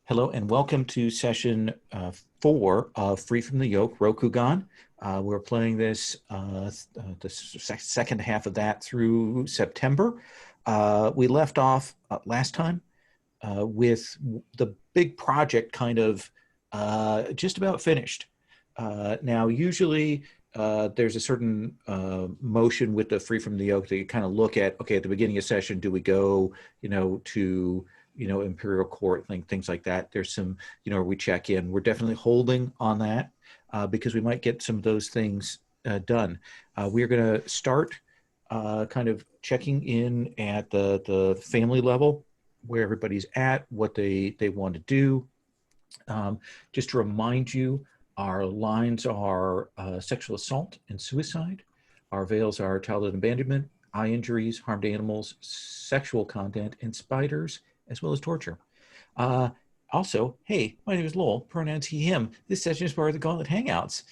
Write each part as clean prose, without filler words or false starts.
Hello and welcome to session 4 of Free from the Yoke, Rokugan. We're playing this the second half of that through September. We left off last time with the big project kind of just about finished. Now, usually there's a certain motion with the Free from the Yoke that you kind of look at, okay, at the beginning of session, do we go, to Imperial Court, things like that. There's some, we check in. We're definitely holding on that because we might get some of those things done. We're going to start kind of checking in at the family level, where everybody's at, what they want to do. Just to remind you, our lines are sexual assault and suicide. Our veils are childhood abandonment, eye injuries, harmed animals, sexual content, and spiders, as well as torture. Also, hey, my name is Lowell, pronouns he, him. This session is part of the Gauntlet Hangouts.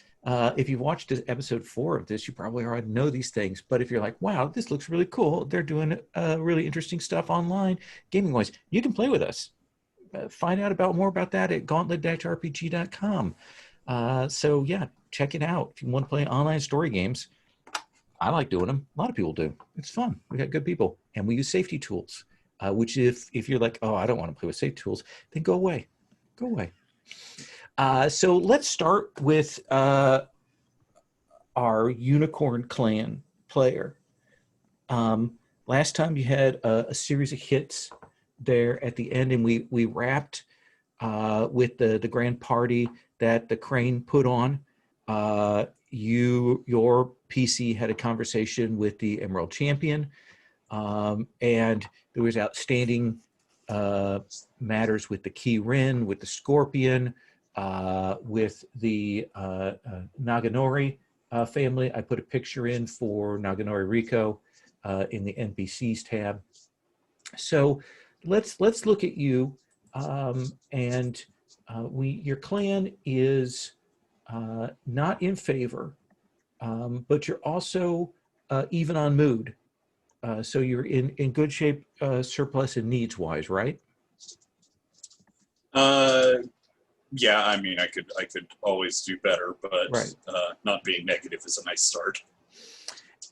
If you've watched episode 4 of this, you probably already know these things. But if you're like, wow, this looks really cool, they're doing really interesting stuff online, gaming-wise, you can play with us. Find out more about that at gauntlet-rpg.com. So yeah, check it out. If you want to play online story games, I like doing them. A lot of people do. It's fun. We got good people. And we use safety tools, which if you're like, oh, I don't want to play with safety tools, then go away. Go away. So let's start with our Unicorn Clan player. Last time you had a series of hits there at the end, and we wrapped with the grand party that the Crane put on. Your PC had a conversation with the Emerald Champion, and there was outstanding matters with the Key Rin, with the Scorpion, with the Naganori family. I put a picture in for Naganori Rico in the NPCs tab. So let's look at you, and your clan is not in favor, but you're also even on mood. So you're in good shape, surplus and needs wise, right? Yeah, I mean, I could always do better, but right. Not being negative is a nice start.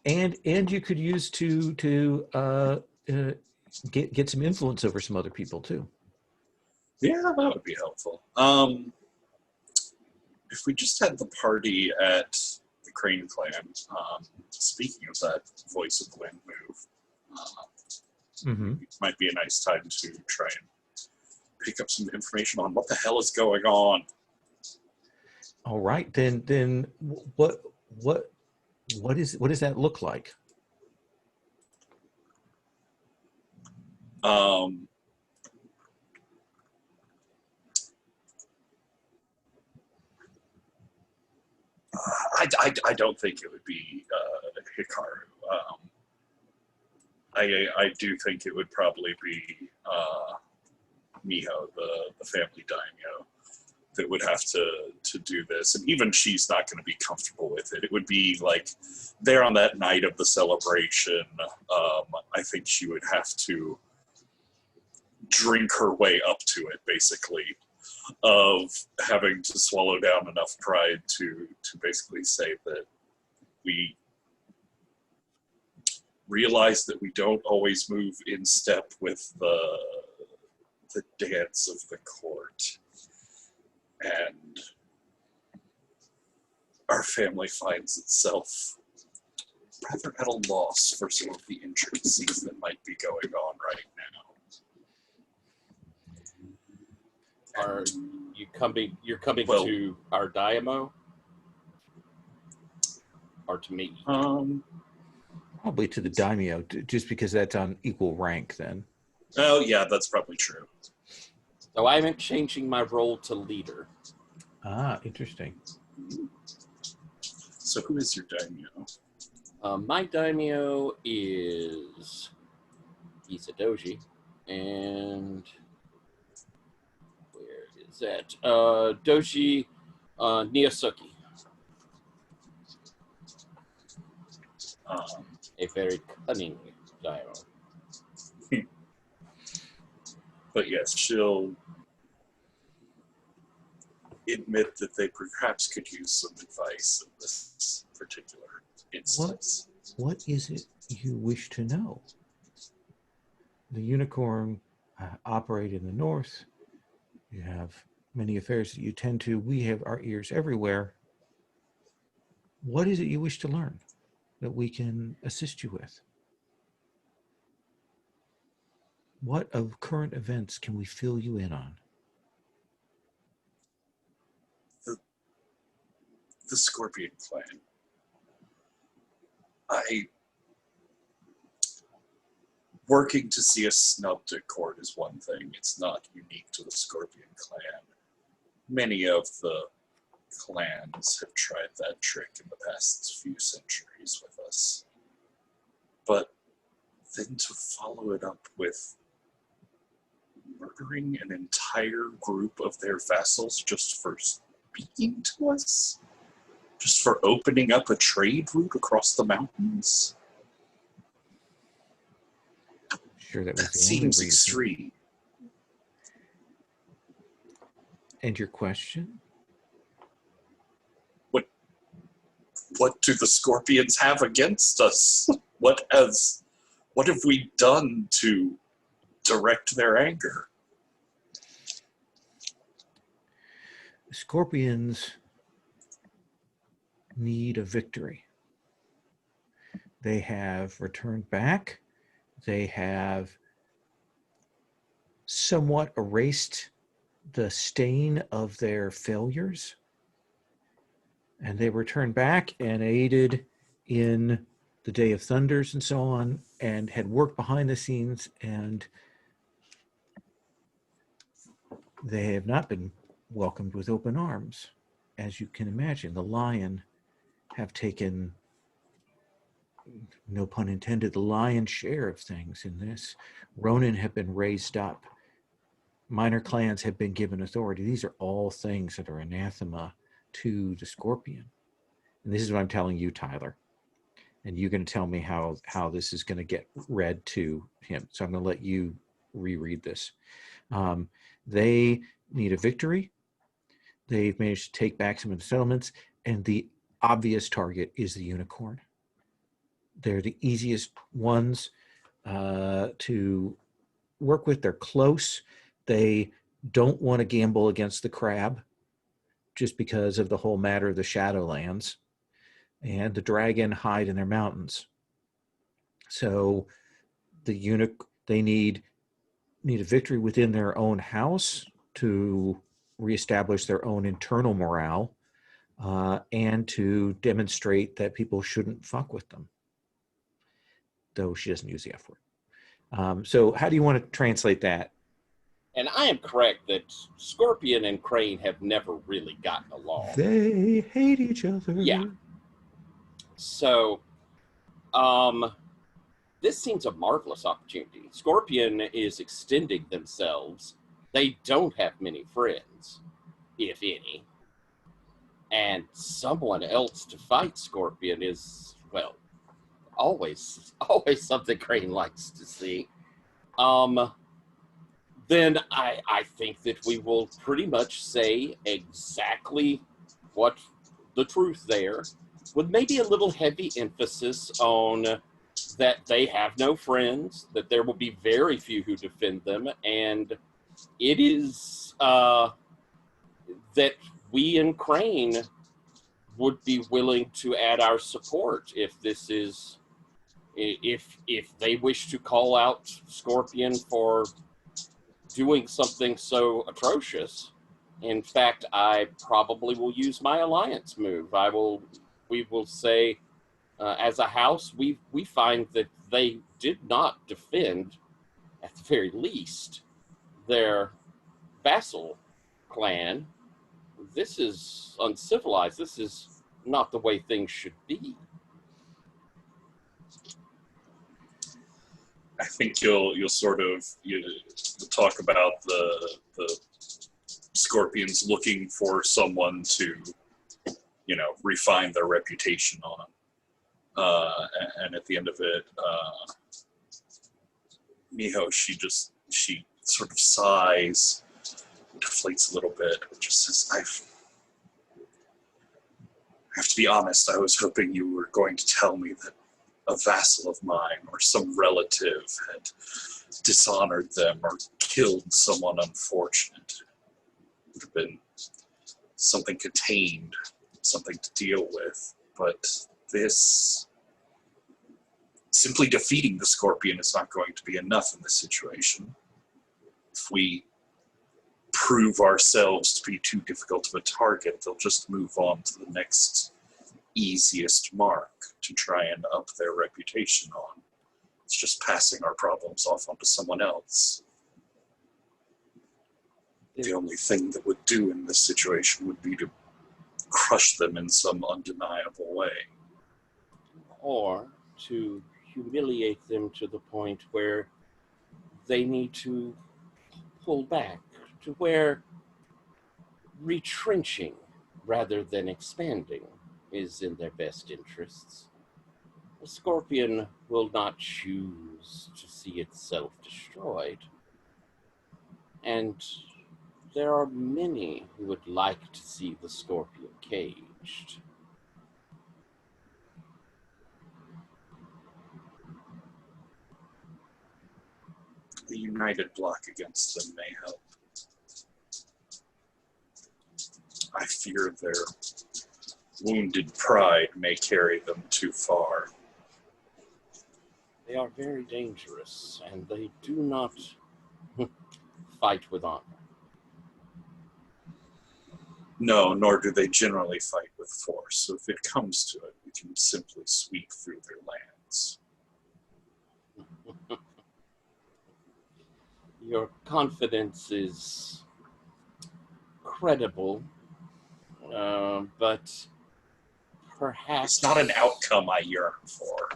And you could use to get some influence over some other people too. Yeah, that would be helpful. If we just had the party at the Crane Clan, speaking of that Voice of the Wind move, it might be a nice time to try and pick up some information on what the hell is going on. All right, then what does that look like? I don't think it would be Hikaru. I do think it would probably be Miho, the family daimyo, that would have to do this. And even she's not going to be comfortable with it. It would be like there on that night of the celebration, I think she would have to drink her way up to it, basically, of having to swallow down enough pride to basically say that we realize that we don't always move in step with the dance of the court. And our family finds itself rather at a loss for some of the intricacies that might be going on right now. Are you coming? You're coming to our daimyo, or to me? Probably to the daimyo, just because that's on equal rank. Then. Oh yeah, that's probably true. So I'm changing my role to leader. Ah, interesting. So who is your daimyo? My daimyo is Isadoji, and where is that? Doji Niosuke. A very cunning daimyo. But yes, she'll admit that they perhaps could use some advice in this particular instance. What is it you wish to know? The unicorn operate in the north. You have many affairs that you tend to. We have our ears everywhere. What is it you wish to learn that we can assist you with? What of current events can we fill you in on? The Scorpion clan. Working to see us snubbed at court is one thing. It's not unique to the Scorpion clan. Many of the clans have tried that trick in the past few centuries with us. But then to follow it up with murdering an entire group of their vassals just for speaking to us? Just for opening up a trade route across the mountains? Sure, that was That the only seems reason. extreme. And your question? What do the Scorpions have against us? What have we done to direct their anger? Scorpions need a victory. They have returned back. They have somewhat erased the stain of their failures. And they returned back and aided in the Day of Thunders and so on, and had worked behind the scenes, and they have not been welcomed with open arms. As you can imagine, the lion have taken, no pun intended, the lion's share of things in this. Ronin have been raised up. Minor clans have been given authority. These are all things that are anathema to the Scorpion. And this is what I'm telling you, Tyler. And you're going to tell me how this is going to get read to him. So I'm going to let you reread this. They need a victory. They've managed to take back some of the settlements. And the obvious target is the unicorn. They're the easiest ones to work with. They're close. They don't want to gamble against the crab just because of the whole matter of the Shadowlands. And the dragon hide in their mountains. So they need a victory within their own house to reestablish their own internal morale and to demonstrate that people shouldn't fuck with them. Though she doesn't use the F word. So how do you want to translate that? And I am correct that Scorpion and Crane have never really gotten along. They hate each other. Yeah. So, this seems a marvelous opportunity. Scorpion is extending themselves. They don't have many friends, if any. And someone else to fight Scorpion is, well, always something Crane likes to see. Then I think that we will pretty much say exactly what the truth there, with maybe a little heavy emphasis on that they have no friends, that there will be very few who defend them, and it is that we in Crane would be willing to add our support if they wish to call out Scorpion for doing something so atrocious. In fact, I probably will use my alliance move. We will say, as a house, we find that they did not defend, at the very least, their vassal clan. This is uncivilized. This is not the way things should be. I think you'll sort of talk about the Scorpions looking for someone to refine their reputation on, and at the end of it, Miho she sort of sighs, deflates a little bit, but just says, have to be honest, I was hoping you were going to tell me that a vassal of mine or some relative had dishonored them or killed someone unfortunate. It would have been something contained, something to deal with. But this, simply defeating the Scorpion is not going to be enough in this situation. If we prove ourselves to be too difficult of a target, they'll just move on to the next easiest mark to try and up their reputation on. It's just passing our problems off onto someone else. The only thing that would do in this situation would be to crush them in some undeniable way. Or to humiliate them to the point where they need to pull back, to where retrenching rather than expanding is in their best interests. The Scorpion will not choose to see itself destroyed. And there are many who would like to see the Scorpion caged. The united block against them may help. I fear their wounded pride may carry them too far. They are very dangerous, and they do not fight with honor. No, nor do they generally fight with force. So if it comes to it, we can simply sweep through their lands. Your confidence is credible, but perhaps... It's not an outcome I yearn for.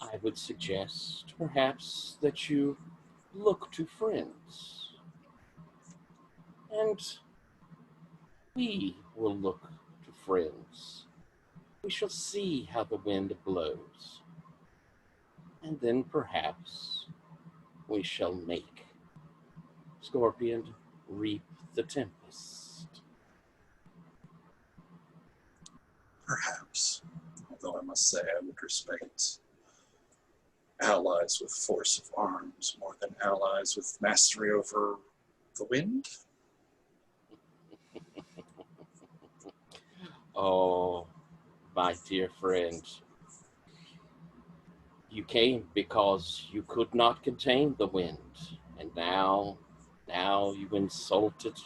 I would suggest, perhaps, that you look to friends. And we will look to friends. We shall see how the wind blows. And then perhaps we shall make Scorpion reap the tempest. Perhaps. Although I must say I would respect allies with force of arms more than allies with mastery over the wind. Oh, my dear friend, you came because you could not contain the wind, and now you insult it.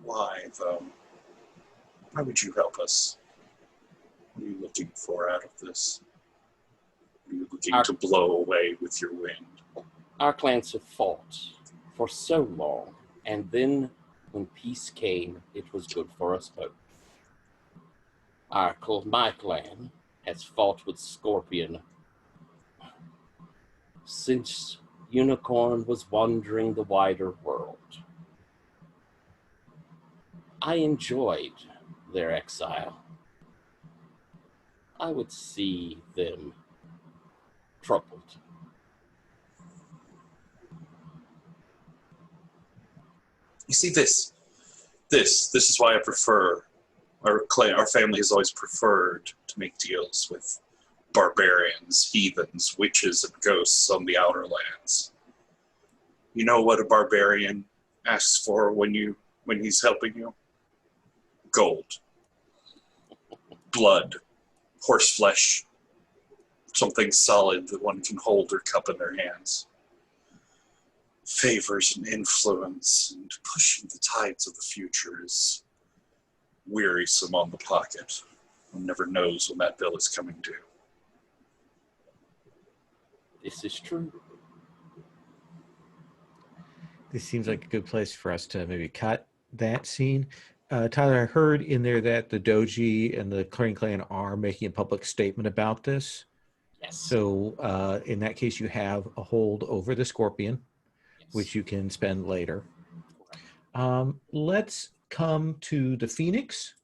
Why, though? Why would you help us? What are you looking for out of this? What are you looking to blow away with your wind? Our clans have fought for so long, and then when peace came, it was good for us both. My clan has fought with Scorpion since Unicorn was wandering the wider world. I enjoyed their exile. I would see them troubled. You see, this is why I prefer our clan. Our family has always preferred to make deals with barbarians, heathens, witches, and ghosts on the outer lands. You know what a barbarian asks for when he's helping you? Gold, blood, horse flesh, something solid that one can hold or cup in their hands. Favors and influence and pushing the tides of the future is wearisome on the pocket. One never knows when that bill is coming due. This is true. This seems like a good place for us to maybe cut that scene. Tyler, I heard in there that the Doji and the Crane Clan are making a public statement about this. Yes. So in that case, you have a hold over the Scorpion, Yes. which you can spend later. Let's come to the Phoenix.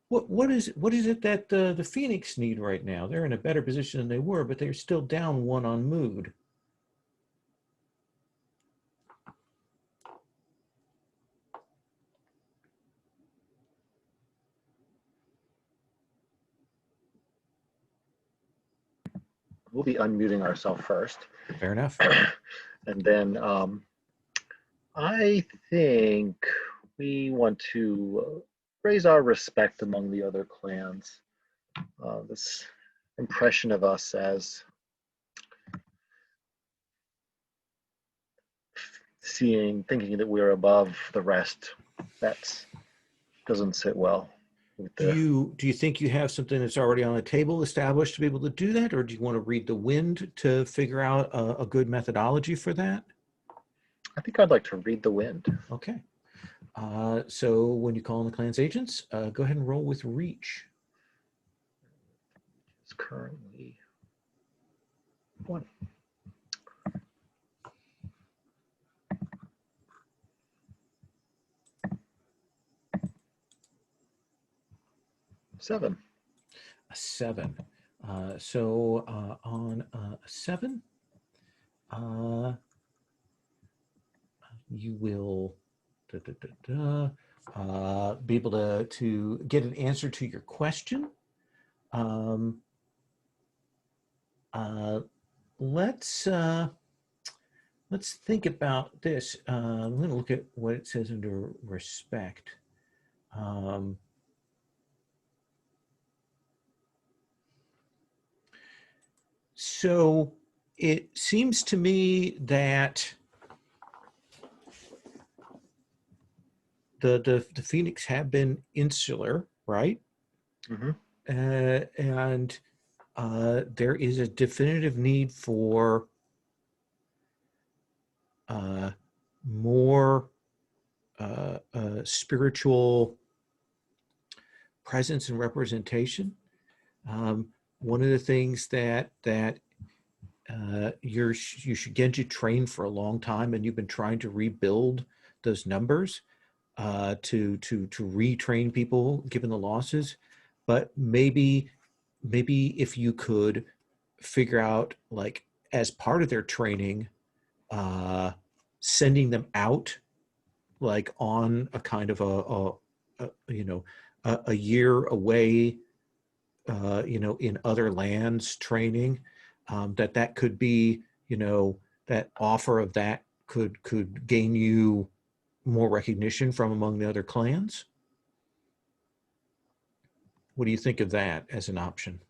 What is it that the Phoenix need right now? They're in a better position than they were, but they're still down one on mood. we'll be unmuting ourselves first. Fair enough. And then I think we want to raise our respect among the other clans. This impression of us as thinking that we're above the rest, that doesn't sit well with Do you think you have something that's already on the table established to be able to do that, or do you want to read the wind to figure out a good methodology for that? I think I'd like to read the wind. Okay. So when you call on the clan's agents, go ahead and roll with reach. It's currently 1. Seven. A 7. So on a 7, you will be able to get an answer to your question. Let's think about this. I'm going to look at what it says under respect. So it seems to me that the Phoenix have been insular, right? Mm-hmm. And there is a definitive need for more spiritual presence and representation. One of the things that you should get you trained for a long time, and you've been trying to rebuild those numbers to retrain people given the losses. But maybe if you could figure out, like, as part of their training, sending them out like on a kind of a year away, in other lands training, that could be, that offer of that could gain you more recognition from among the other clans. What do you think of that as an option?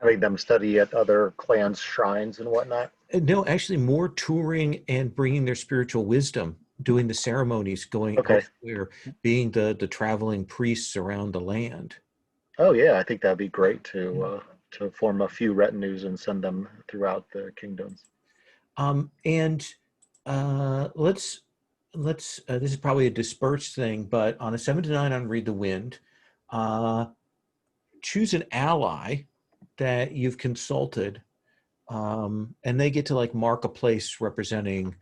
Having them study at other clans' shrines and whatnot. No, actually more touring and bringing their spiritual wisdom, doing the ceremonies, going elsewhere, being the traveling priests around the land. Oh yeah, I think that'd be great to form a few retinues and send them throughout the kingdoms. And let's this is probably a dispersed thing, but on a 7 to 9 on Read the Wind, choose an ally that you've consulted, and they get to like mark a place representing,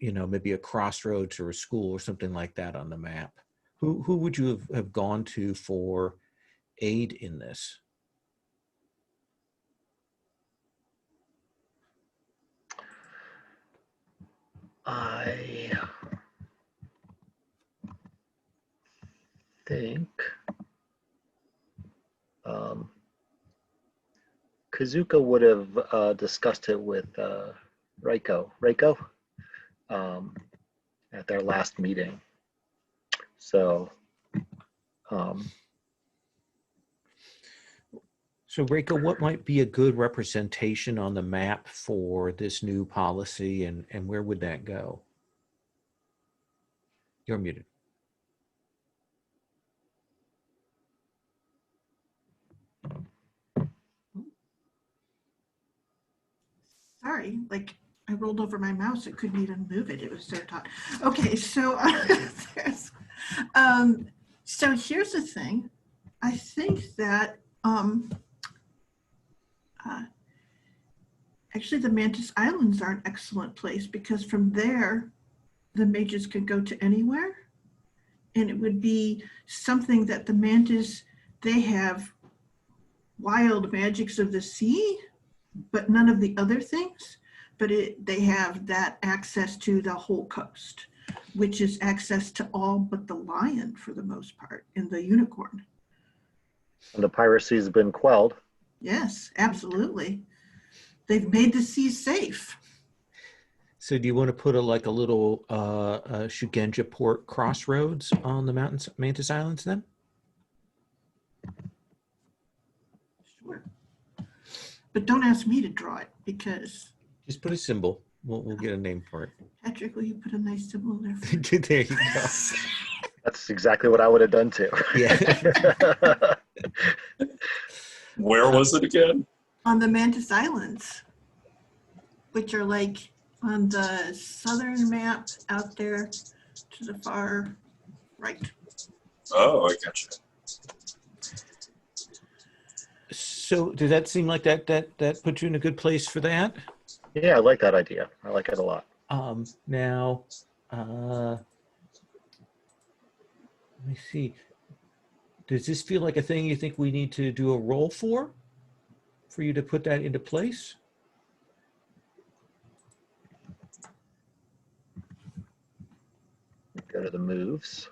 maybe a crossroads or a school or something like that on the map. Who would you have gone to for aid in this? I think Kazuka would have discussed it with Reiko at their last meeting. So So Reiko, what might be a good representation on the map for this new policy, and where would that go? You're muted. Sorry, like I rolled over my mouse. It couldn't even move it. It was so taut. Okay, so so here's the thing. I think that actually the Mantis Islands are an excellent place, because from there the mages can go to anywhere, and it would be something that the Mantis, they have wild magics of the sea, but none of the other things. But they have that access to the whole coast, which is access to all but the lion for the most part, and the unicorn. and the piracy has been quelled. Yes, absolutely. They've made the seas safe. So do you want to put a little Shugenja Port crossroads on the Mantis Islands then? Sure. But don't ask me to draw it because Just put a symbol. We'll get a name for it. Patrick, will you put a nice symbol there for me? There you go. That's exactly what I would have done too. Yeah. Where was it again? On the Mantis Islands, which are like on the southern map out there to the far right. Oh, I gotcha. So does that seem like that puts you in a good place for that? Yeah, I like that idea. I like it a lot. Now, let me see. Does this feel like a thing you think we need to do a roll for you to put that into place? Go to the moves.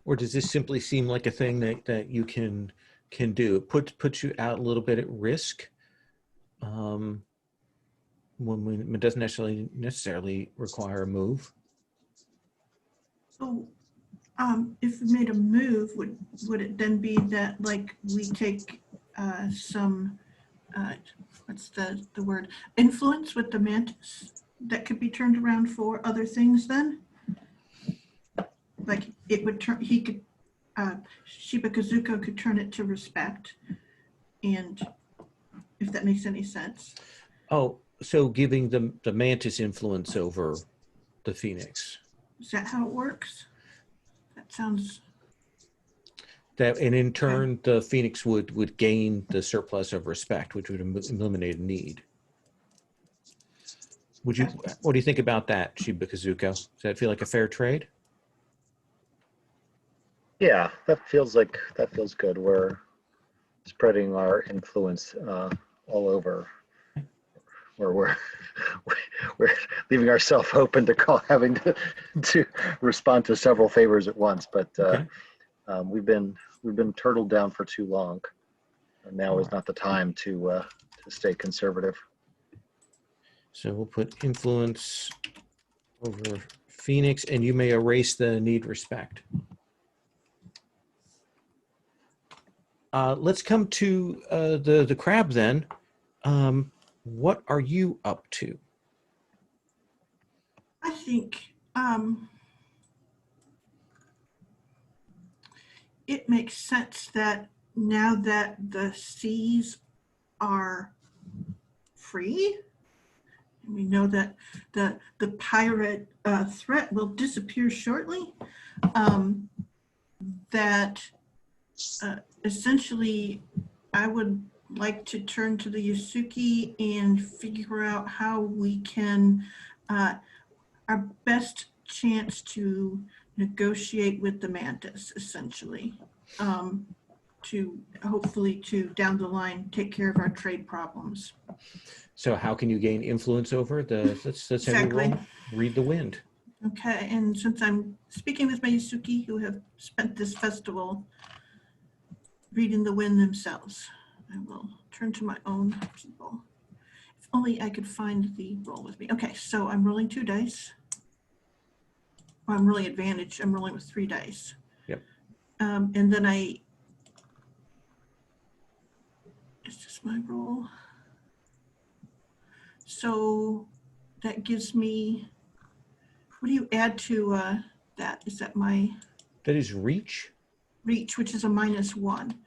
Or does this simply seem like a thing that you can do? It puts you out a little bit at risk. When it doesn't necessarily require a move. So, if we made a move, would it then be that like we take some what's the word, influence with the Mantis that could be turned around for other things then? Like it would turn, he could, Shiba Kazuko could turn it to respect, and if that makes any sense. Oh, so giving the Mantis influence over the Phoenix. Is that how it works? That sounds. That, and in turn, the Phoenix would gain the surplus of respect, which would eliminate a need. What do you think about that, Shiba Kazuko? Does that feel like a fair trade? Yeah, that feels good. We're spreading our influence all over. Where we're leaving ourselves open to having to respond to several favors at once. But Okay. we've been turtled down for too long, and now is Alright. not the time to stay conservative. So we'll put influence over Phoenix, and you may erase the need respect. Let's come to the crab then. What are you up to? I think it makes sense that now that the seas are free, and we know that the pirate threat will disappear shortly, that essentially I would like to turn to the Yasuki and figure out how we can, our best chance to negotiate with the Mantis, essentially, to hopefully to down the line take care of our trade problems. So how can you gain influence over the? Let's have you Exactly. roll. Read the wind. Okay, and since I'm speaking with my Yasuki, who have spent this festival reading the wind themselves, I will turn to my own people. If only I could find the roll with me. Okay, so I'm rolling 2 dice. Well, I'm rolling advantage. I'm rolling with 3 dice. Yep. And then is this my roll? So that gives me, what do you add to that? Is that my That is reach. reach, which is a -1?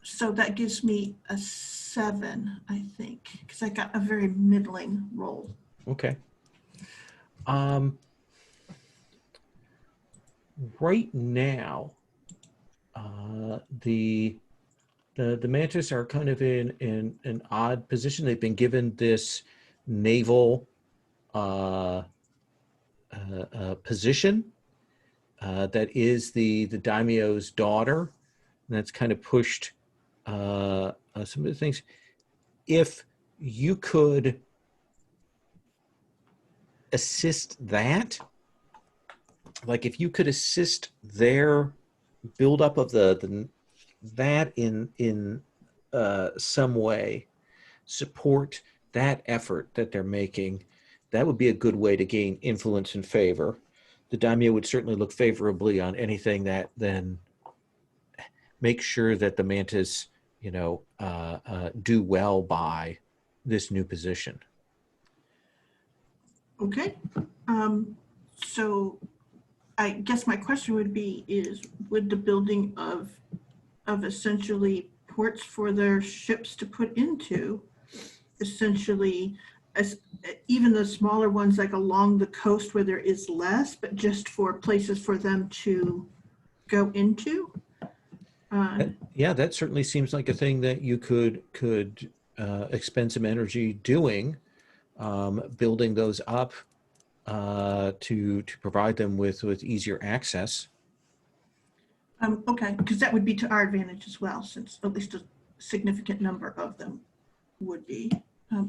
So that gives me a 7, I think, because I got a very middling roll. Okay. Right now, the Mantis are kind of in an odd position. They've been given this naval position that is the daimyo's daughter, and that's kind of pushed some of the things. If you could assist that, like if you could assist their buildup of that in some way, support that effort that they're making, that would be a good way to gain influence and favor. The daimyo would certainly look favorably on anything that then makes sure that the mantis, do well by this new position. Okay. So I guess my question would be would the building of essentially ports for their ships to put into, essentially, as even the smaller ones like along the coast where there is less, but just for places for them to go into? Yeah, that certainly seems like a thing that you could expend some energy doing, building those up to provide them with easier access. Okay, because that would be to our advantage as well, since at least a significant number of them would be.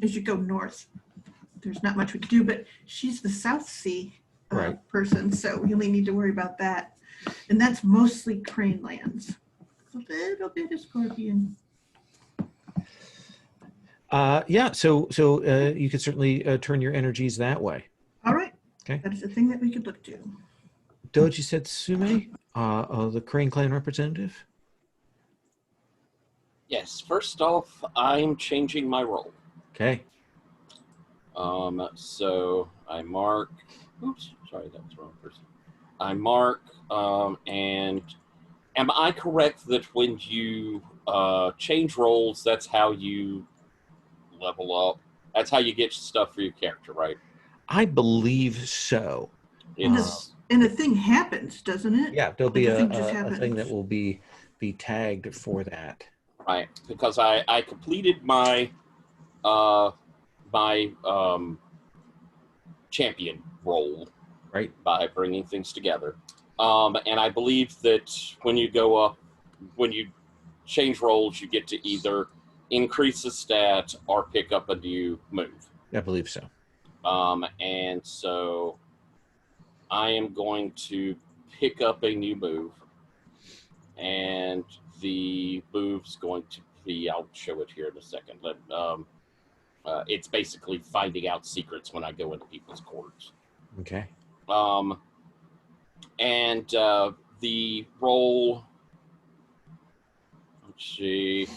As you go north, there's not much we can do, but she's the South Sea Right. person, so we only need to worry about that. And that's mostly crane lands. A little bit of scorpion. Yeah, so you could certainly turn your energies that way. All right. Okay. That is a thing that we could look to. Doji Setsume, the Crane Clan representative. Yes, first off, I'm changing my role. Okay. So I mark, oops, sorry, that was the wrong person. I mark, and am I correct that when you change roles, that's how you level up? That's how you get stuff for your character, right? I believe so. It's And a thing happens, doesn't it? Yeah, there'll be The a thing just thing that happens. will be tagged for that. right, because I completed my champion role, Right. by bringing things together. And I believe that when you go up, when you change roles, you get to either increase a stat or pick up a new move. I believe so. And so I am going to pick up a new move. And the move's going to be, I'll show it here in a second. It's basically finding out secrets when I go into people's quarters. Okay. And the role, let's see,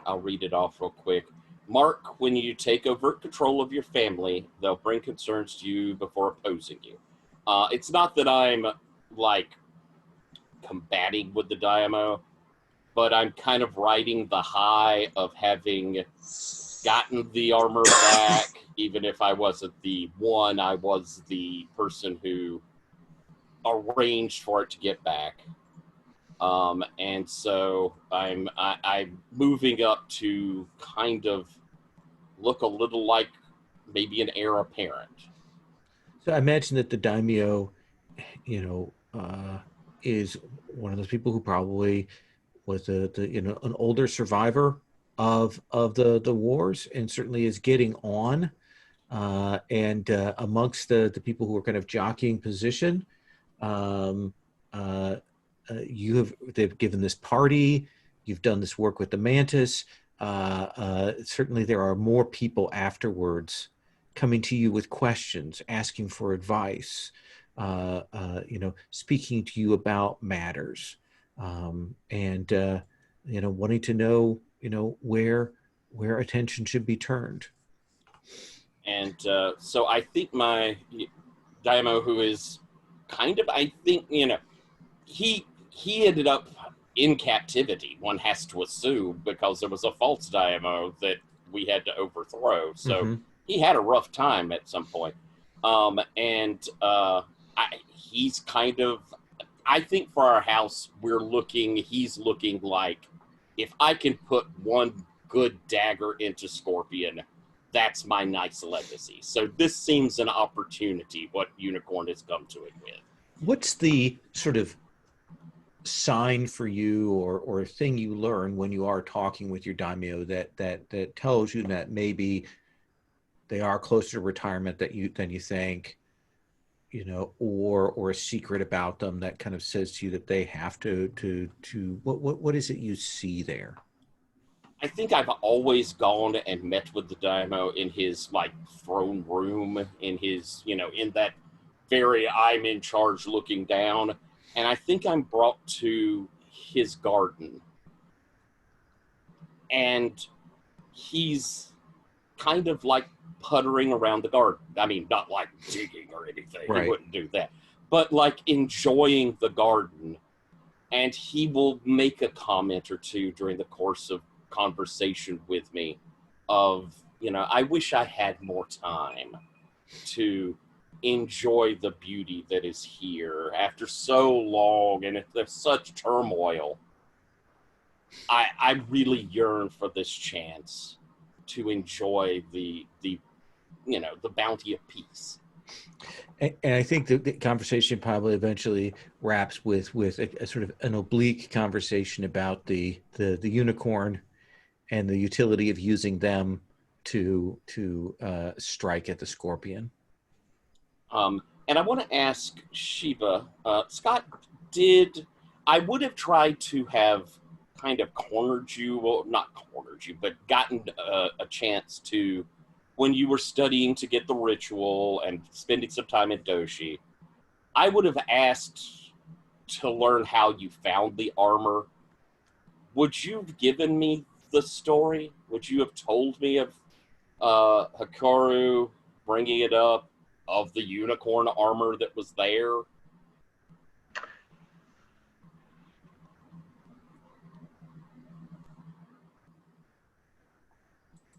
I'll read it off real quick. Mark, when you take overt control of your family, they'll bring concerns to you before opposing you. It's not that I'm, like, combating with the Daimyo, but I'm kind of riding the high of having gotten the armor back. Even if I wasn't the one, I was the person who arranged for it to get back. And so I'm moving up to kind of look a little like maybe an heir apparent. So I imagine that the daimyo, is one of those people who probably was an older survivor of the wars, and certainly is getting on. And amongst the people who are kind of jockeying position, they've given this party, you've done this work with the mantis. Certainly there are more people afterwards coming to you with questions, asking for advice, speaking to you about matters, and wanting to know, where attention should be turned. And so I think my Daimyo, who is kind of, I think, he ended up in captivity, one has to assume, because there was a false Daimyo that we had to overthrow. So he had a rough time at some point. He's kind of, I think for our house, he's looking like, if I can put one good dagger into Scorpion, that's my nice legacy. So this seems an opportunity, what Unicorn has come to it with. What's the sort of sign for you or thing you learn when you are talking with your daimyo that tells you that maybe they are closer to retirement than you think, you know, or a secret about them that kind of says to you that they have to what is it you see there? I think I've always gone and met with the Daimyo in his like throne room, in his, you know, in that very I'm in charge looking down. And I think I'm brought to his garden. And he's kind of like puttering around the garden. I mean, not like digging or anything. Right. He wouldn't do that. But like enjoying the garden. And he will make a comment or two during the course of conversation with me of, you know, I wish I had more time to enjoy the beauty that is here after so long and there's such turmoil. I really yearn for this chance to enjoy the you know, the bounty of peace. And I think the conversation probably eventually wraps with a sort of an oblique conversation about the unicorn and the utility of using them to strike at the scorpion. And I want to ask Shiva, Scott, I would have tried to have kind of cornered you, well, not cornered you, but gotten a chance to, when you were studying to get the ritual and spending some time in Doshi, I would have asked to learn how you found the armor. Would you have given me the story? Would you have told me of Hikaru bringing it up, of the unicorn armor that was there?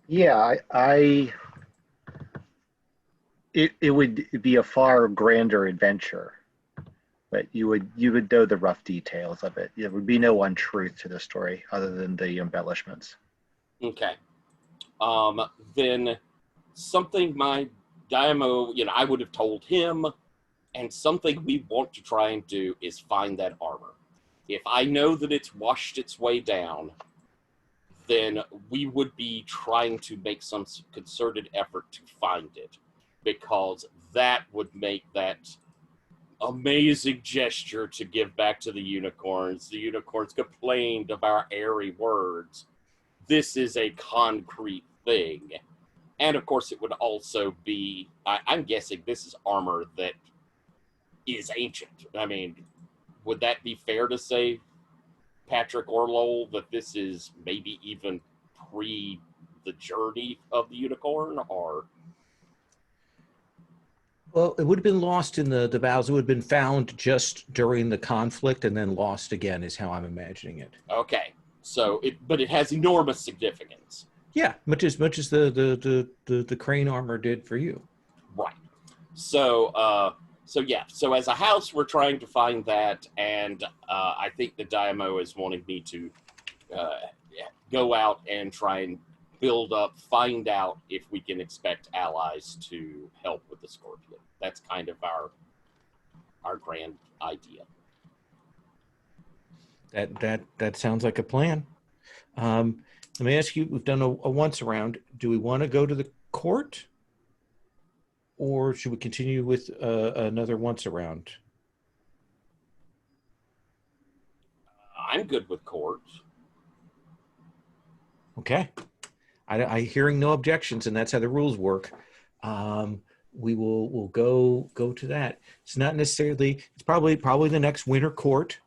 Yeah, it would be a far grander adventure, but you would know the rough details of it. There would be no untruth to the story other than the embellishments. Okay. Then something my Daimyo, you know, I would have told him, and something we want to try and do is find that armor. If I know that it's washed its way down, then we would be trying to make some concerted effort to find it, because that would make that amazing gesture to give back to the unicorns. The unicorns complained of our airy words. This is a concrete thing. And of course, it would also be, I'm guessing this is armor that is ancient. I mean, would that be fair to say, Patrick or Lowell, that this is maybe even pre the journey of the unicorn? Or Well, it would have been lost in the battles. It would have been found just during the conflict and then lost again, is how I'm imagining it. okay, so but it has enormous significance. Yeah, much as the crane armor did for you. Right. So yeah. So as a house, we're trying to find that, and I think the Daimyo is wanting me to go out and try and find out if we can expect allies to help with the scorpion. That's kind of our grand idea. That sounds like a plan. Let me ask you, we've done a once around. Do we want to go to the court, or should we continue with another once around? I'm good with court. Okay. I hearing no objections, and that's how the rules work. We'll go to that. It's not necessarily. It's probably the next winter court.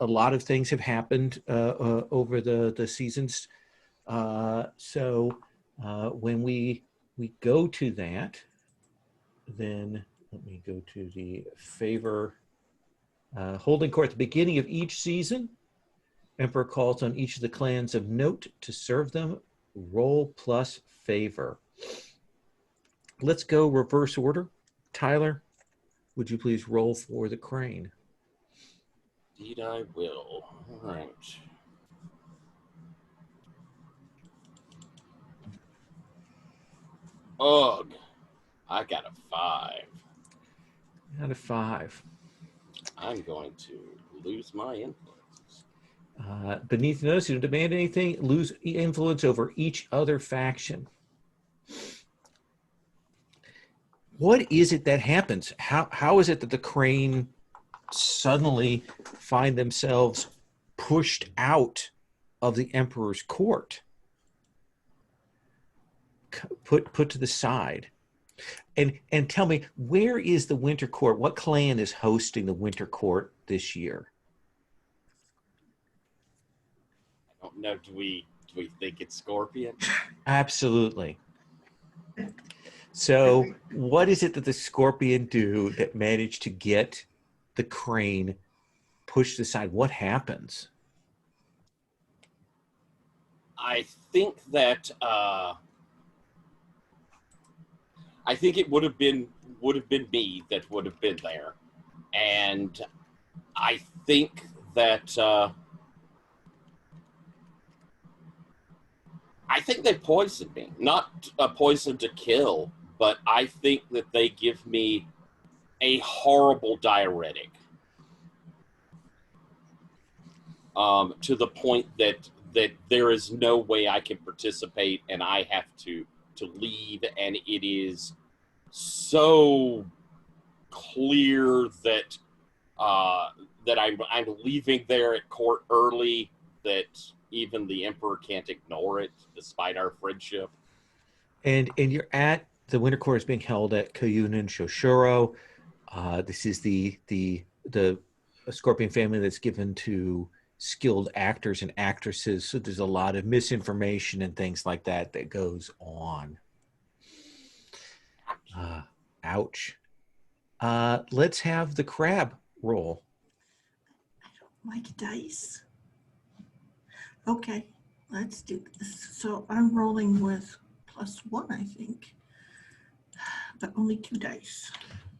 A lot of things have happened over the seasons. So when we go to that, then let me go to the favor holding court at the beginning of each season. Emperor calls on each of the clans of note to serve them. Roll plus favor. Let's go reverse order. Tyler, would you please roll for the crane? Indeed, I will. All right. Ugh. I got a 5. Out of 5. I'm going to lose my influence. Beneath notice, you don't demand anything. Lose influence over each other faction. what is it that happens? How is it that the crane suddenly find themselves pushed out of the emperor's court, put to the side? And tell me, where is the winter court? What clan is hosting the winter court this year? I don't know. Do we think it's Scorpion? Absolutely. So what is it that the Scorpion do that managed to get the crane pushed aside? What happens? I think that I think it would have been me that would have been there, and I think that they poisoned me. Not a poison to kill, but I think that they give me a horrible diuretic, to the point that there is no way I can participate, and I have to leave, and it is so clear that that I'm leaving there at court early, that even the emperor can't ignore it despite our friendship. And you're at the winter court is being held at Kuyunin Shoshuro. This is the Scorpion family that's given to skilled actors and actresses. So there's a lot of misinformation and things like that goes on. Ouch. Let's have the crab roll. I don't like dice. Okay, let's do this. So I'm rolling with +1, I think, but only 2 dice.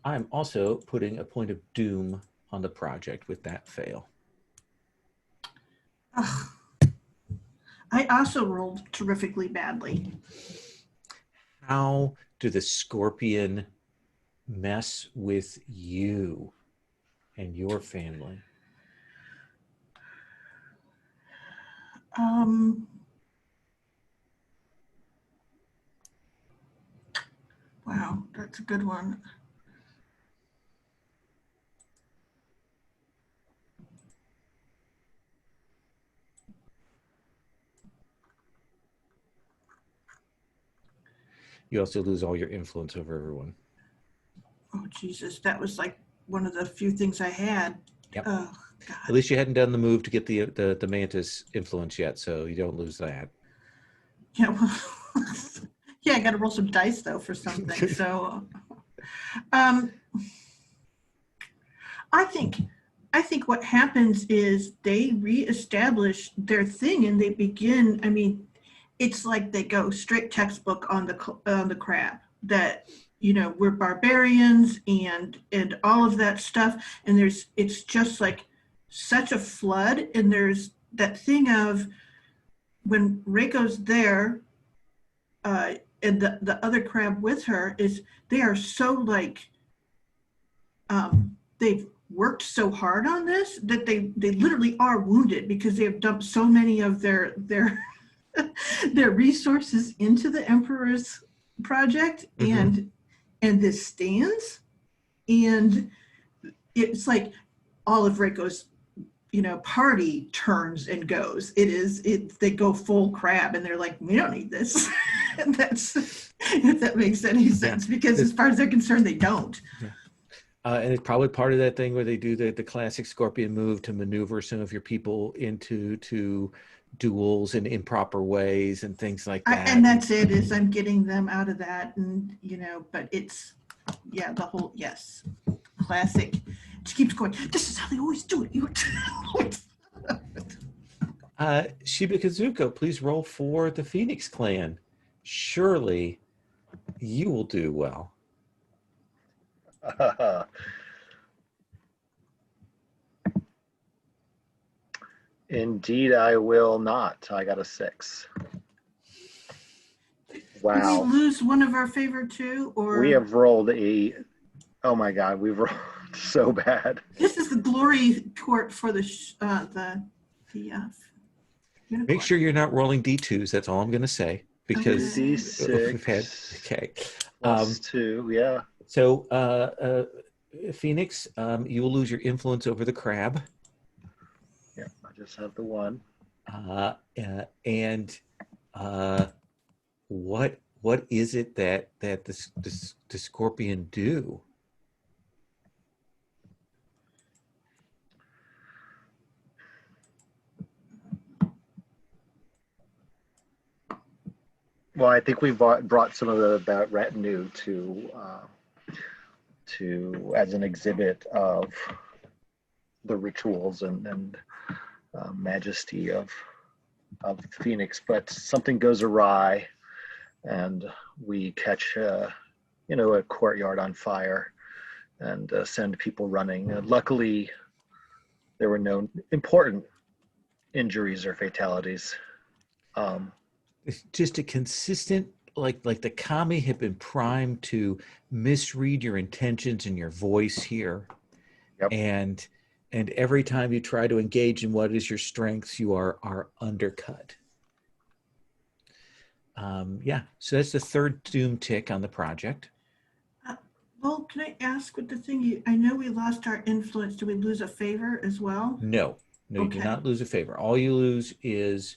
I'm also putting a point of doom on the project with that fail. Ugh. I also rolled terrifically badly. How do the Scorpion mess with you and your family? Wow, that's a good one. You also lose all your influence over everyone. Oh, Jesus, that was like one of the few things I had. Yep. Oh, God. At least you hadn't done the move to get the mantis influence yet, so you don't lose that. Yeah, well, yeah, I got to roll some dice though for something. So, I think what happens is they reestablish their thing and they begin. I mean, it's like they go straight textbook on the crab that, you know, we're barbarians and all of that stuff. And it's just like such a flood. And there's that thing of when Reiko's there, and the other crab with her, is they are so like, they've worked so hard on this that they literally are wounded because they have dumped so many of their their resources into the Emperor's project. Mm-hmm. and this stands, and it's like all of Reiko's, you know, party turns and goes. They go full crab and they're like, we don't need this. And that's, if that makes any sense, because as far as they're concerned, they don't. Yeah. And it's probably part of that thing where they do the classic Scorpion move to maneuver some of your people into duels in improper ways and things like that. And that's it, is I'm getting them out of that. And, you know, but it's, yeah, the whole, yes, classic. She keeps going, this is how they always do it. Shiba Kazuko, please roll for the Phoenix Clan. Surely you will do well. Indeed, I will not. I got a 6. Wow. Did we lose one of our favorite two? Or we have rolled oh my God, we've rolled so bad. This is the glory court for the Make sure you're not rolling D2s. That's all I'm going to say, because D6 we've had, okay. +2, yeah. So, Phoenix, you will lose your influence over the crab. Yeah, I just have the one. And what is it that the scorpion do? Well, I think we brought some of that retinue to as an exhibit of the rituals and majesty of Phoenix, but something goes awry, and we catch a courtyard on fire and send people running. Luckily, there were no important injuries or fatalities. It's just a consistent, like the kami had been primed to misread your intentions and your voice here. Yep. And every time you try to engage in what is your strengths, you are undercut. Yeah, so that's the third doom tick on the project. Well, can I ask what the thing I know we lost our influence. Do we lose a favor as well? No, you do Okay. not lose a favor. All you lose is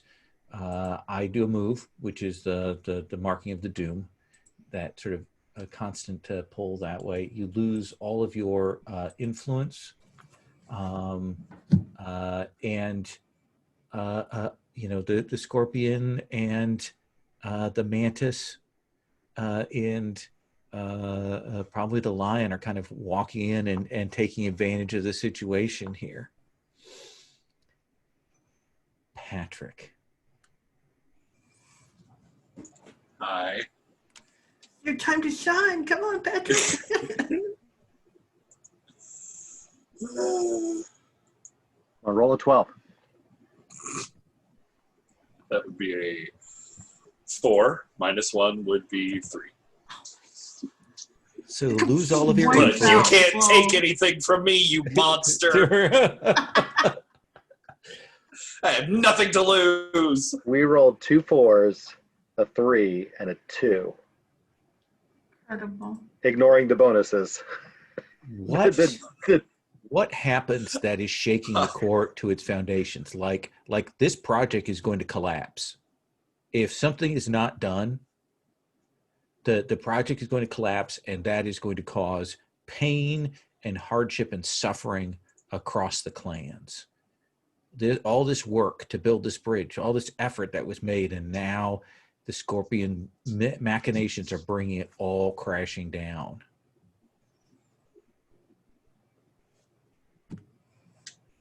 I do a move, which is the marking of the doom, that sort of a constant pull that way. You lose all of your influence, and the scorpion and the mantis and probably the lion are kind of walking in and taking advantage of the situation here. Patrick. Hi. Your time to shine. Come on, Patrick. I'll roll a 12. That would be a 4. -1 would be 3. So lose all of your But But you influence. can't take anything from me, you monster. I have nothing to lose. We rolled 2 4s, a 3, and a 2, Incredible. ignoring the bonuses. What happens that is shaking the court to its foundations? Like this project is going to collapse. If something is not done, the project is going to collapse, and that is going to cause pain and hardship and suffering across the clans. All this work to build this bridge, all this effort that was made, and now the scorpion machinations are bringing it all crashing down.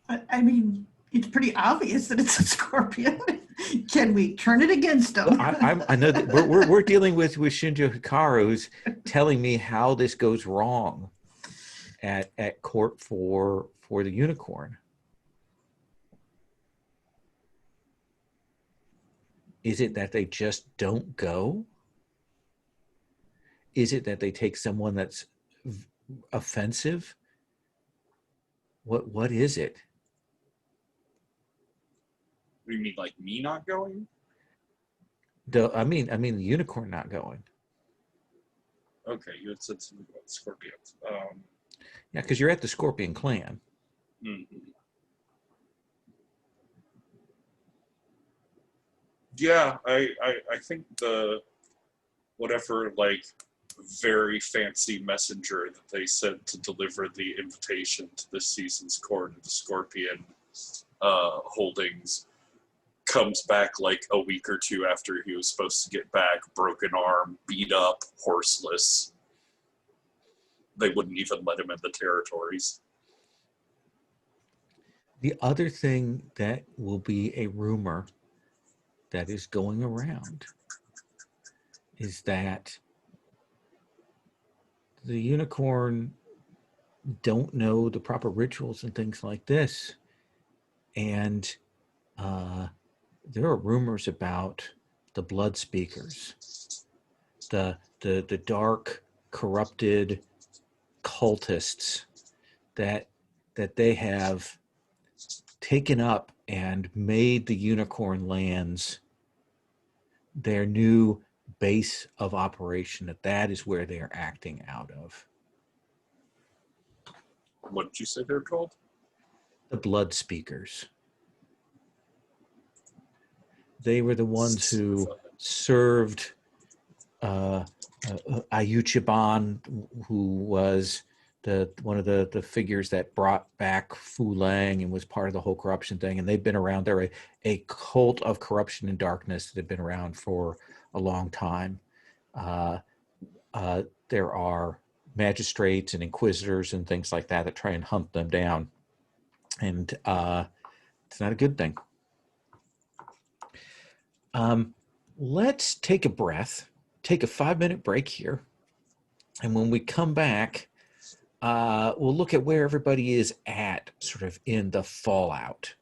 I mean, it's pretty obvious that it's a scorpion. Can we turn it against them? Well, I know that we're dealing with Shinjo Hikaru, who's telling me how this goes wrong at court for the unicorn. Is it that they just don't go? Is it that they take someone that's offensive? What is it? What do you mean, like me not going? I mean the unicorn not going. Okay, you had said something about scorpions. Yeah, because you're at the Scorpion clan. Mm-hmm. Yeah, I think the whatever like very fancy messenger that they sent to deliver the invitation to this season's court of the Scorpion holdings comes back like a week or two after he was supposed to get back, broken arm, beat up, horseless. They wouldn't even let him in the territories. The other thing that will be a rumor that is going around is that the unicorn don't know the proper rituals and things like this. And there are rumors about the blood speakers, the dark, corrupted cultists that they have taken up and made the unicorn lands their new base of operation, that is where they are acting out of. What did you say they're called? The Blood Speakers. They were the ones who served Ayuchiban, who was one of the figures that brought back Fu Lang and was part of the whole corruption thing. And they've been around. They're a cult of corruption and darkness that have been around for a long time. There are magistrates and inquisitors and things like that that try and hunt them down. And it's not a good thing. Let's take a breath, take a 5-minute break here. And when we come back, we'll look at where everybody is at sort of in the fallout.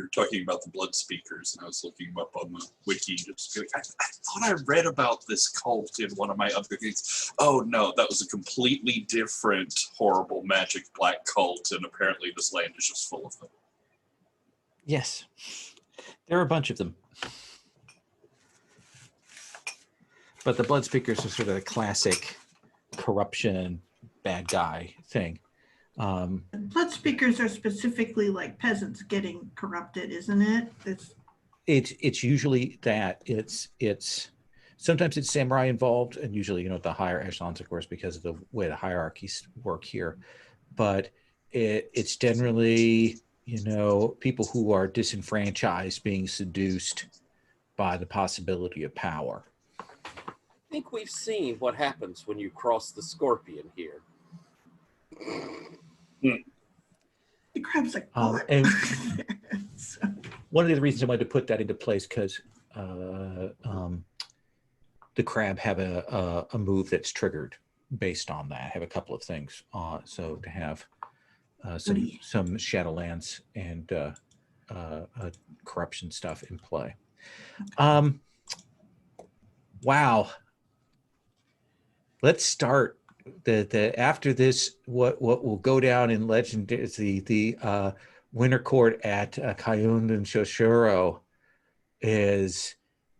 You're talking about the blood speakers, and I was looking them up on the wiki. Just going, I thought I read about this cult in one of my other things. Oh no, that was a completely different, horrible magic black cult, and apparently this land is just full of them. Yes, there are a bunch of them. But the blood speakers are sort of the classic corruption, bad guy thing. Blood speakers are specifically like peasants getting corrupted, isn't it? It's usually that. It's sometimes it's samurai involved, and usually, the higher echelons, of course, because of the way the hierarchies work here. But it's generally, people who are disenfranchised being seduced by the possibility of power. I think we've seen what happens when you cross the scorpion here. The crab's like, and one of the reasons I wanted to put that into place because the crab have a move that's triggered based on that. Have a couple of things. So to have some Shadowlands and corruption stuff in play. Wow. Let's start. After this, what will go down in legend is the winter court at Kayun and Shoshuro is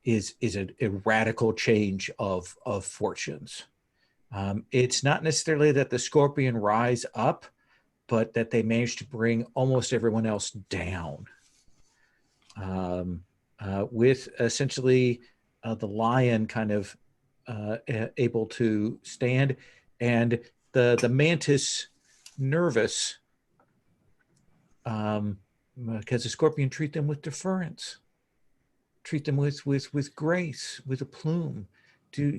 a radical change of fortunes. It's not necessarily that the Scorpion rise up, but that they manage to bring almost everyone else down. With essentially the lion kind of able to stand, and the mantis nervous, because the scorpion treat them with deference, treat them with grace, with a plume, do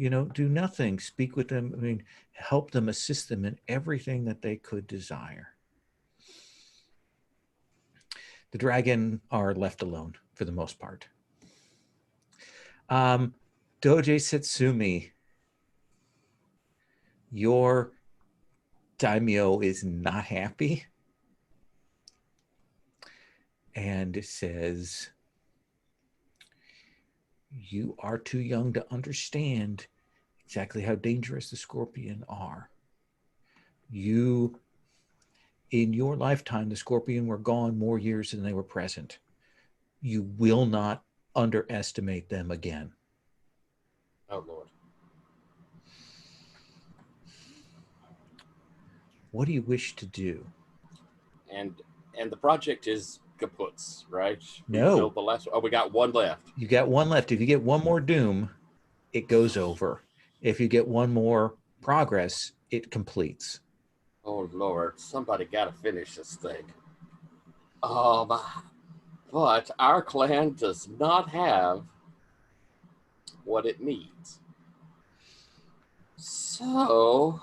nothing, speak with them, help them, assist them in everything that they could desire. The dragon are left alone for the most part. Doje Setsumi, your daimyo is not happy and says, you are too young to understand exactly how dangerous the scorpion are. In your lifetime, the scorpion were gone more years than they were present. You will not underestimate them again. Oh, Lord. What do you wish to do? And the project is kaputs, right? No. We built the last. Oh, we got one left. You got one left. If you get one more doom, it goes over. If you get one more progress, it completes. Oh, Lord. Somebody got to finish this thing. But our clan does not have what it needs. So,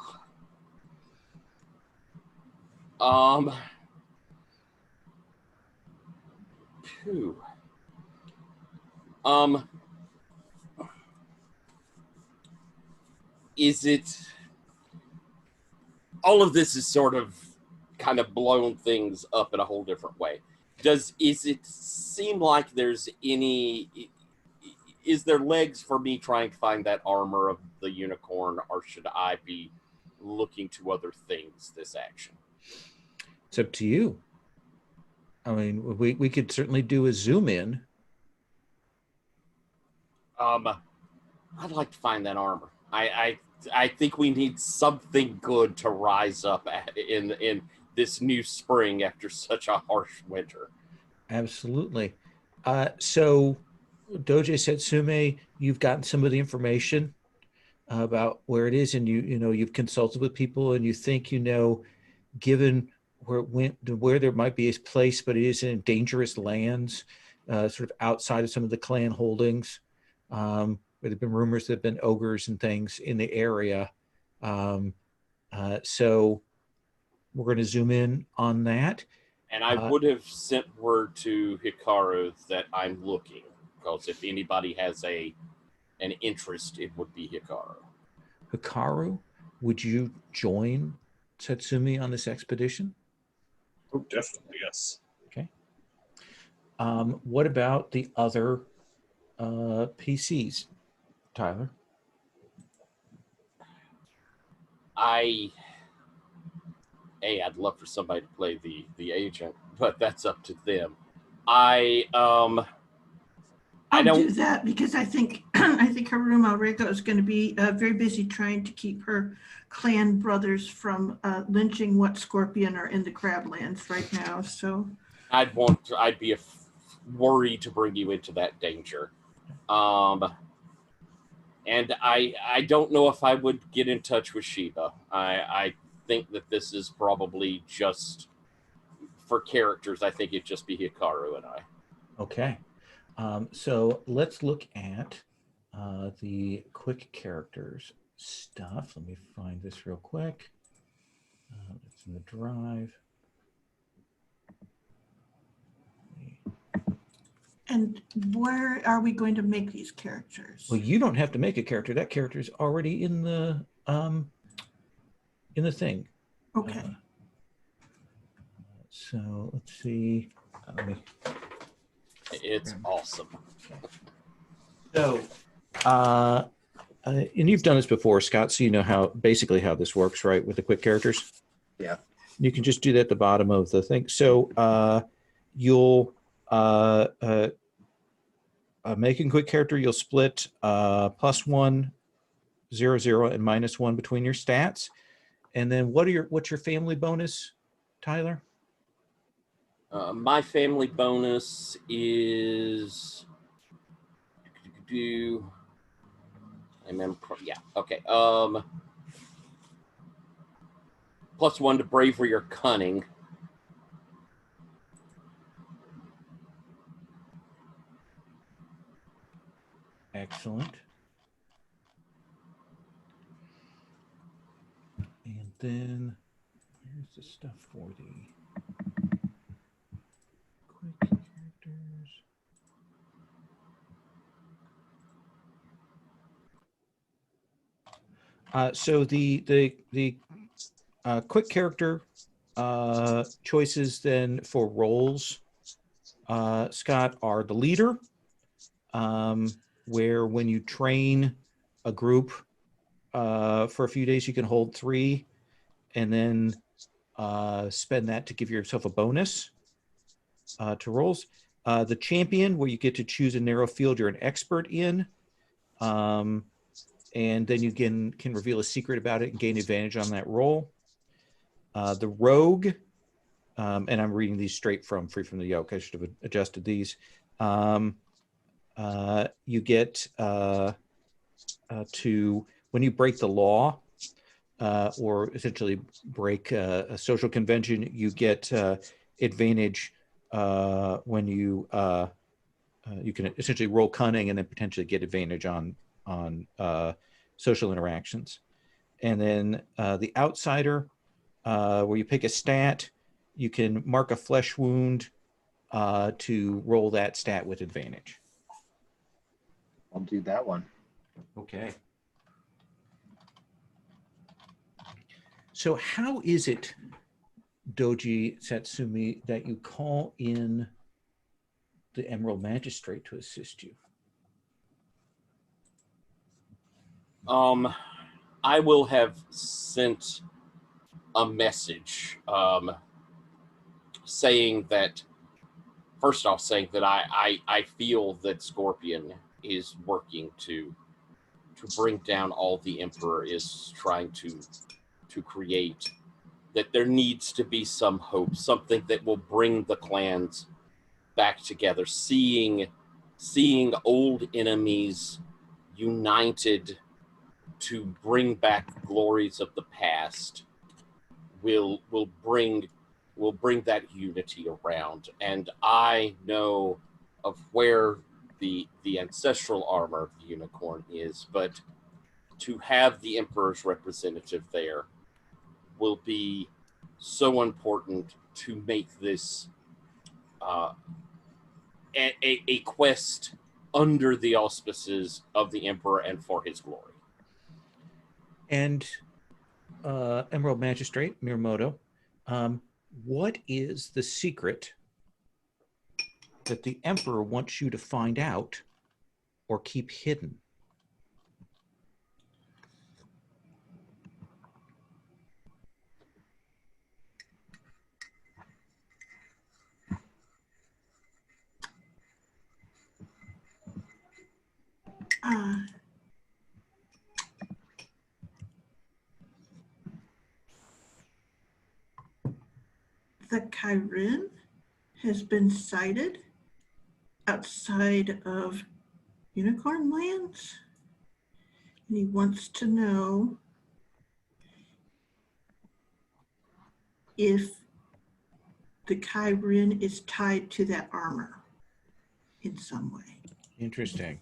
phew. Is it, all of this is sort of kind of blown things up in a whole different way. Is it seem like there's is there legs for me trying to find that armor of the unicorn, or should I be looking to other things this action? It's up to you. We could certainly do a zoom in. I'd like to find that armor. I think we need something good to rise up in this new spring after such a harsh winter. Absolutely. So, Doje Setsume, you've gotten some of the information about where it is, and you've consulted with people, and you think given where it went, where there might be a place, but it is in dangerous lands, sort of outside of some of the clan holdings. Where there've been rumors that have been ogres and things in the area. So we're going to zoom in on that. And I would have sent word to Hikaru that I'm looking, because if anybody has an interest, it would be Hikaru. Hikaru, would you join Satsumi on this expedition? Oh, definitely, yes. Okay. What about the other PCs, Tyler? I'd love for somebody to play the agent, but that's up to them. I I'll don't do that because I think I think Haruma Rego is going to be very busy trying to keep her clan brothers from lynching what Scorpion are in the Crablands right now. So I'd be worried to bring you into that danger. And I don't know if I would get in touch with Shiba. I think that this is probably just for characters. I think it'd just be Hikaru and I. Okay. So let's look at the quick characters stuff. Let me find this real quick. It's in the drive. And where are we going to make these characters? Well, you don't have to make a character. That character is already in the thing. Okay. So let's see. It's awesome. So, and you've done this before, Scott, so you know how this works, right? With the quick characters. Yeah. You can just do that at the bottom of the thing. So you'll making quick character, you'll split +1, 0, 0, and -1 between your stats. And then what's your family bonus, Tyler? My family bonus is okay. +1 to bravery or cunning. Excellent. And then here's the stuff for the quick characters. So the quick character choices then for roles, Scott, are the leader, where when you train a group for a few days, you can hold 3 and then spend that to give yourself a bonus to rolls. The champion, where you get to choose a narrow field you're an expert in, and then you can reveal a secret about it and gain advantage on that roll. The rogue, and I'm reading these straight from Free from the Yoke. I should have adjusted these. You get to, when you break the law, or essentially break a social convention, you get advantage when you can essentially roll cunning and then potentially get advantage on social interactions. And then the outsider, where you pick a stat, you can mark a flesh wound to roll that stat with advantage. I'll do that one. Okay. So how is it, Doji Satsumi, that you call in the Emerald Magistrate to assist you? I will have sent a message saying that, first off, saying that I feel that Scorpion is working to bring down all the Emperor is trying to create, that there needs to be some hope, something that will bring the clans back together, seeing old enemies united to bring back glories of the past will bring that unity around. And I know of where the ancestral armor of the unicorn is, but to have the Emperor's representative there will be so important to make this a quest under the auspices of the Emperor and for his glory. And Emerald Magistrate, Miyamoto, what is the secret that the Emperor wants you to find out or keep hidden? Uh, the Chirin has been sighted outside of Unicorn Lands. And he wants to know if the Chirin is tied to that armor in some way. Interesting.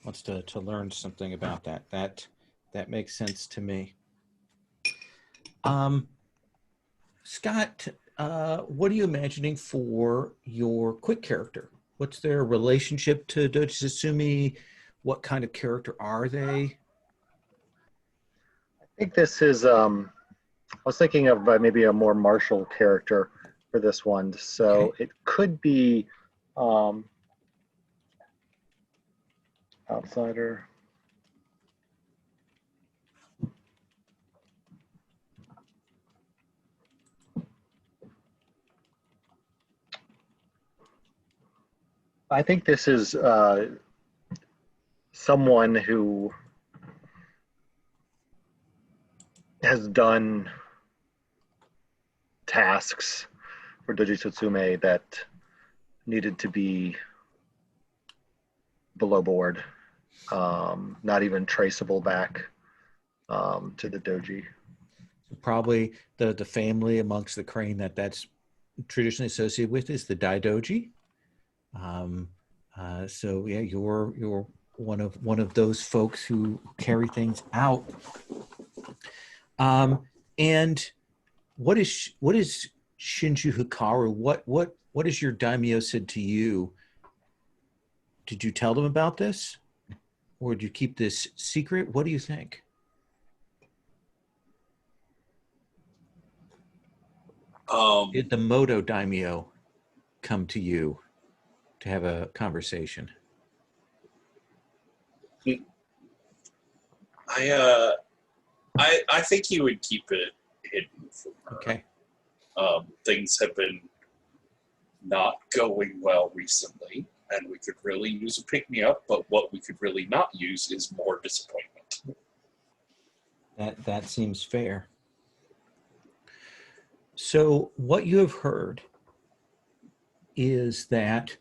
Wants to learn something about that. That makes sense to me. Scott, what are you imagining for your quick character? What's their relationship to Doji Sutsumi? What kind of character are they? I think this is, I was thinking of maybe a more martial character for this one. So Okay. it could be outsider. I think this is someone who has done tasks for Doji Tsutsumi that needed to be below board, not even traceable back to the doji. Probably the family amongst the crane that's traditionally associated with is the Daidoji. So yeah, you're one of those folks who carry things out. And what is Shinju Hikaru? What is your daimyo said to you? Did you tell them about this, or did you keep this secret? What do you think? Did the Moto daimyo come to you to have a conversation? I think he would keep it hidden from her. Okay. Things have been not going well recently, and we could really use a pick-me-up, but what we could really not use is more disappointment. That seems fair. So what you have heard is that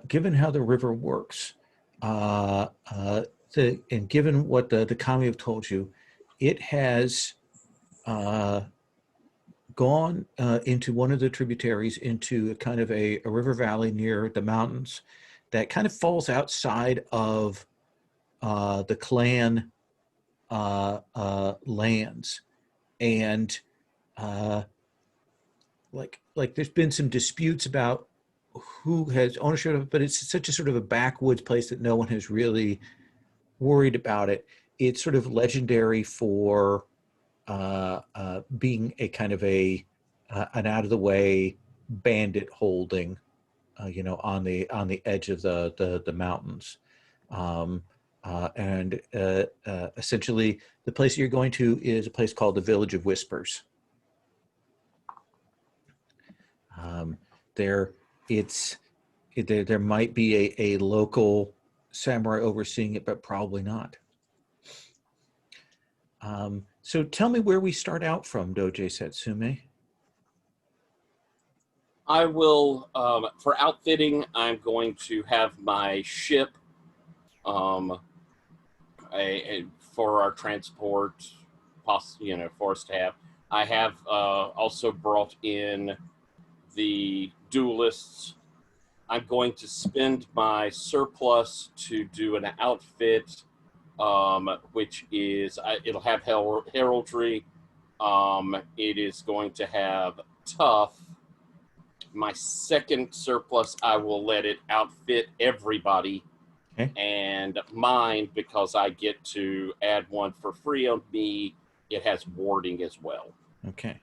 given how the river works, and given what the kami have told you, it has gone into one of the tributaries into a kind of a river valley near the mountains that kind of falls outside of the clan lands. And like there's been some disputes about who has ownership of it, but it's such a sort of a backwoods place that no one has really worried about it. It's sort of legendary for being a kind of an out of the way bandit holding, on the edge of the mountains, and essentially the place you're going to is a place called the Village of Whispers. There might be a local samurai overseeing it, but probably not. So tell me where we start out from, Doji Satsume. I will, for outfitting, I'm going to have my ship for our transport, for us to have. I have also brought in the duelists. I'm going to spend my surplus to do an outfit, which is, it'll have heraldry. It is going to have tough. My second surplus, I will let it outfit everybody. Okay. And mine, because I get to add one for free on me, it has warding as well. Okay.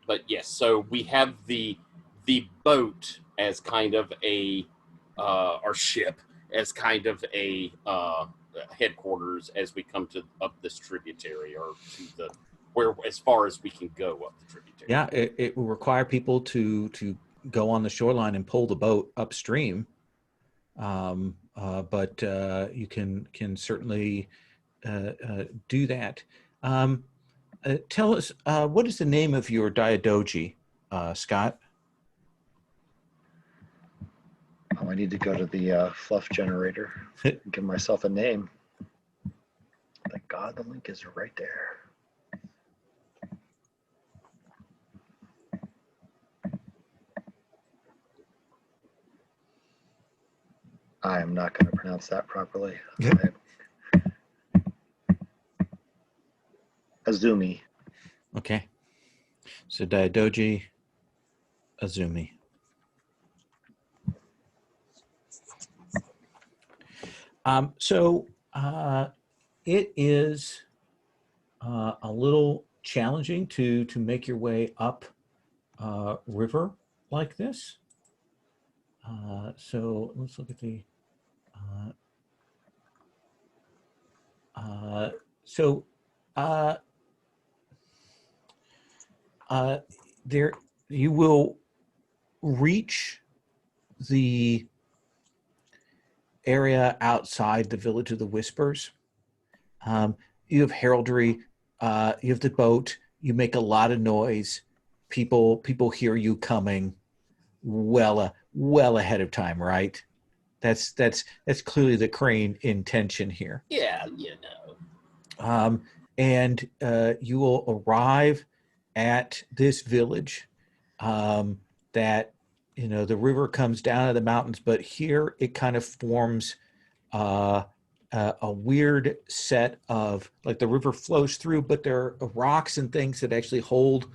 But yes, so we have the the boat as kind of a or ship as kind of a headquarters as we come to up this tributary, or to the where as far as we can go up the tributary. Yeah, it will require people to go on the shoreline and pull the boat upstream. But you can certainly do that. Tell us, what is the name of your Diadoji, Scott? Oh, I need to go to the fluff generator and give myself a name. Thank God the link is right there. I am not going to pronounce that properly. Azumi. Okay. So Diadoji Azumi. It is a little challenging to make your way up river like this. So let's look at the. There you will reach the area outside the Village of the Whispers. You have heraldry, you have the boat, you make a lot of noise. People hear you coming well ahead of time, right? That's clearly the Crane intention here. Yeah, And you will arrive at this village that, the river comes down out of the mountains, but here it kind of forms a weird set of, like, the river flows through, but there are rocks and things that actually hold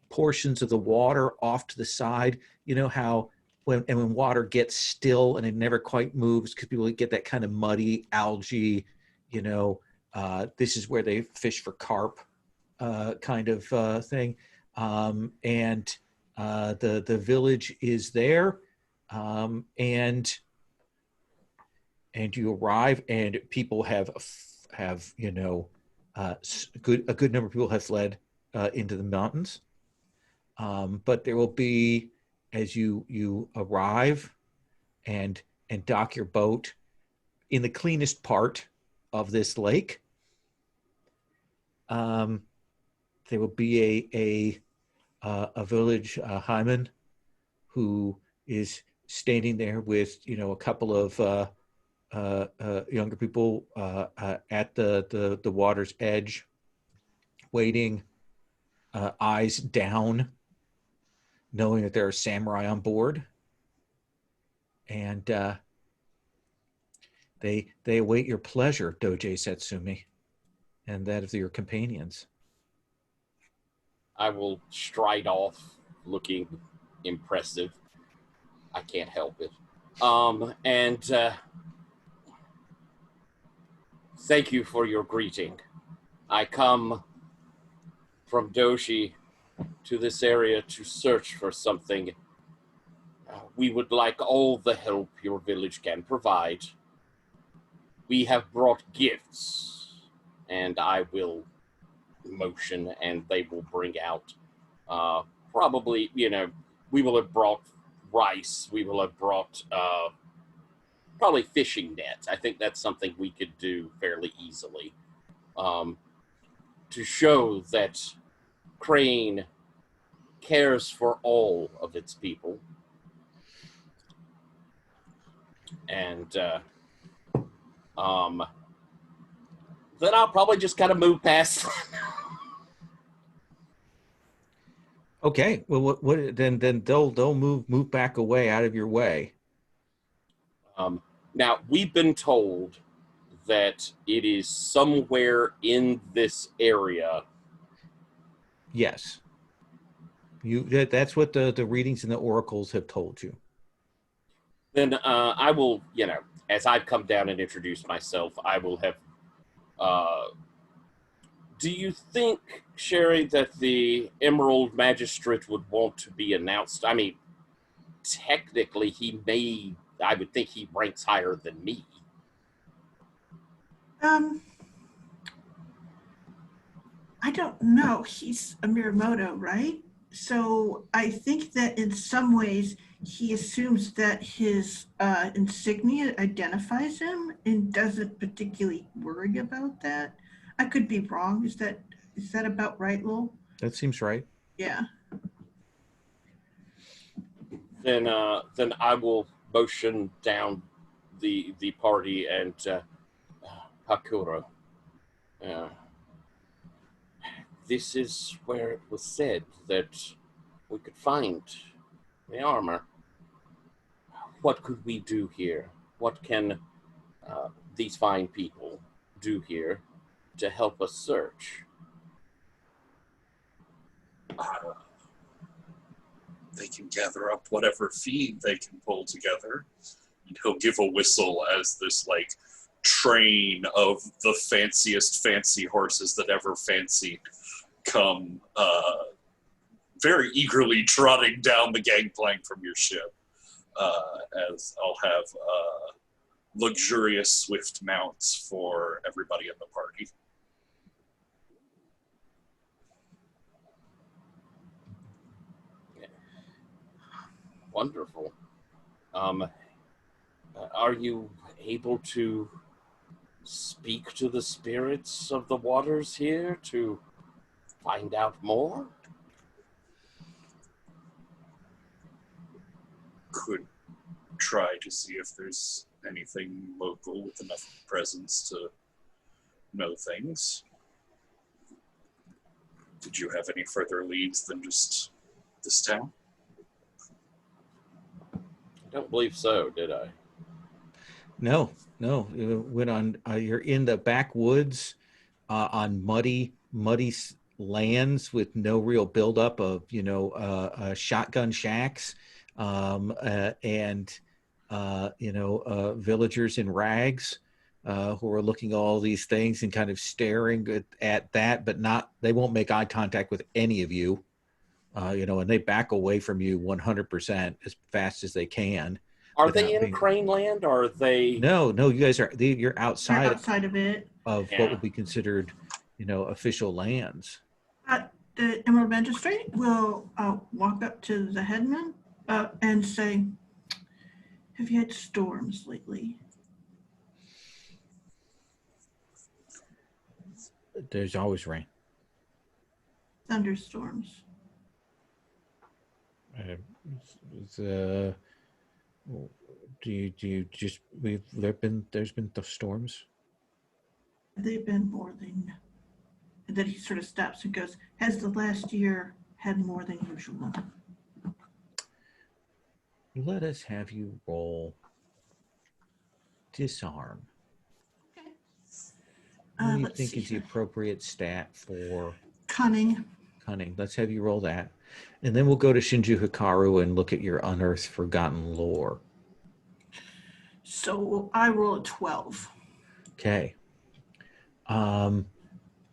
portions of the water off to the side. You know how when water gets still and it never quite moves because people get that kind of muddy algae, this is where they fish for carp kind of thing. And the village is there, and you arrive, and people have a good number of people have fled into the mountains. But there will be, as you arrive and dock your boat in the cleanest part of this lake, there will be a village Hyman who is standing there with a couple of younger people at the water's edge, waiting, eyes down, knowing that there are samurai on board, and they await your pleasure, Doji Satsumi, and that of your companions. I will stride off looking impressive. I can't help it. And thank you for your greeting. I come from Doshi to this area to search for something. We would like all the help your village can provide. We have brought gifts, and I will motion, and they will bring out probably, we will have brought rice. We will have brought probably fishing nets. I think that's something we could do fairly easily to show that Crane cares for all of its people. And then I'll probably just kind of move past. Okay. Well, what then they'll move back away out of your way. Now, we've been told that it is somewhere in this area. Yes. That's what the readings and the oracles have told you. Then I will, as I've come down and introduced myself, I will have. Do you think, Sherry, that the Emerald Magistrate would want to be announced? I mean, technically I would think he ranks higher than me. I don't know. He's a Miramoto, right? So I think that in some ways he assumes that his insignia identifies him and doesn't particularly worry about that. I could be wrong. Is that about right, Lowell? That seems right. Yeah. Then I will motion down the party and Hakuro. This is where it was said that we could find the armor. What could we do here? What can these fine people do here to help us search? They can gather up whatever feed they can pull together. And he'll give a whistle as this like train of the fanciest fancy horses that ever fancied come very eagerly trotting down the gangplank from your ship. As I'll have luxurious swift mounts for everybody in the party. Wonderful. Are you able to speak to the spirits of the waters here to find out more? Could try to see if there's anything local with enough presence to know things. Did you have any further leads than just this town? I don't believe so, did I? No. You went on. You're in the backwoods on muddy lands with no real buildup of shotgun shacks and villagers in rags who are looking at all these things and kind of staring at that, but they won't make eye contact with any of you. And they back away from you 100% as fast as they can. Are they in Crane Land, or are they? No, you guys you're outside. They're outside of it. Of what would be considered, official lands. The Emerald Magistrate will walk up to the headman and say, "Have you had storms lately?" There's always rain. Thunderstorms. There's been the storms? They've been more than. And then he sort of stops and goes, "Has the last year had more than usual?" Let us have you roll disarm. Okay. What do you think is the appropriate stat for cunning? Let's have you roll that. And then we'll go to Shinju Hikaru and look at your unearthed forgotten lore. So I roll a 12. Okay.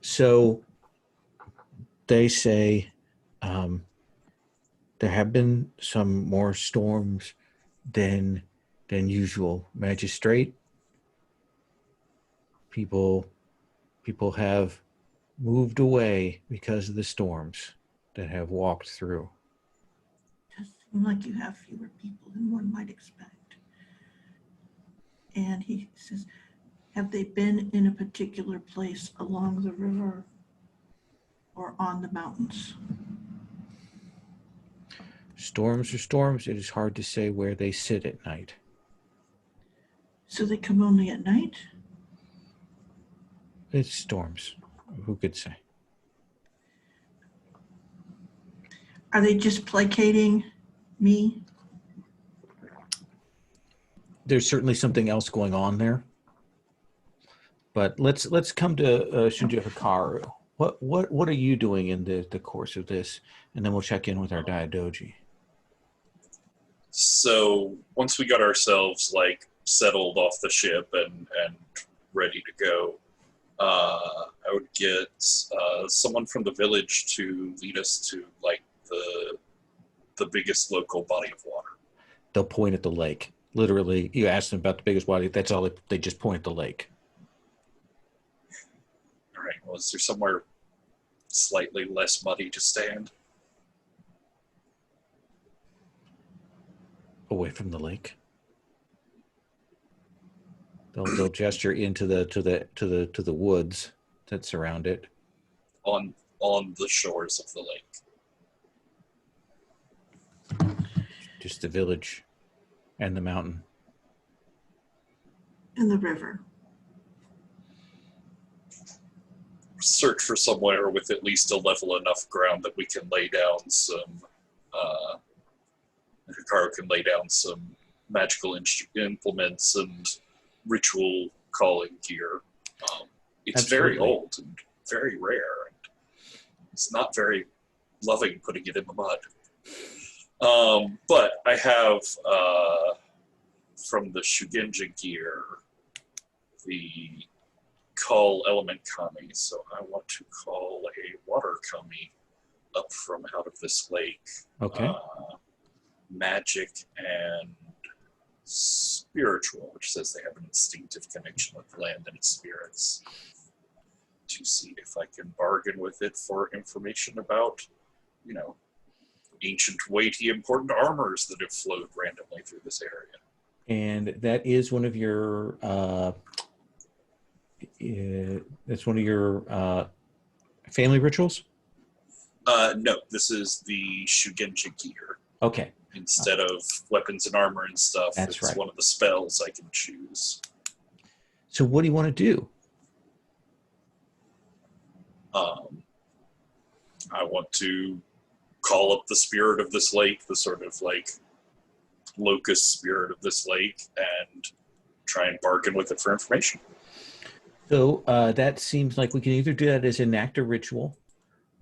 So they say there have been some more storms than usual. Magistrate, people have moved away because of the storms that have walked through. It does seem like you have fewer people than one might expect. And he says, "Have they been in a particular place along the river or on the mountains?" Storms are storms. It is hard to say where they sit at night. So they come only at night? It's storms. Who could say? Are they just placating me? There's certainly something else going on there. But let's come to Shinju Hikaru. What are you doing in the course of this? And then we'll check in with our Daidoji. So once we got ourselves settled off the ship and ready to go, I would get someone from the village to lead us to the biggest local body of water. they'll point at the lake. Literally, you ask them about the biggest water. That's all. They just point at the lake. All right. Well, is there somewhere slightly less muddy to stand? Away from the lake. They'll gesture into the woods that surround it. On the shores of the lake. Just the village and the mountain. In the river. Search for somewhere with at least a level enough ground that we can lay down some Hikaru can lay down some magical implements and ritual calling gear. It's very Absolutely. old and very rare. And it's not very loving putting it in the mud. But I have, from the Shugenja gear, the call element kami. So I want to call a water kami up from out of this lake. Okay. Magic and spiritual, which says they have an instinctive connection with land and its spirits, to see if I can bargain with it for information about, ancient, weighty, important armors that have flowed randomly through this area. And that is one of your family rituals? No, this is the Shugenja gear. Okay. Instead of weapons and armor and stuff, That's it's right. one of the spells I can choose. So what do you want to do? I want to call up the spirit of this lake, the sort of like locust spirit of this lake, and try and bargain with it for information. So that seems like we can either do that as an active ritual,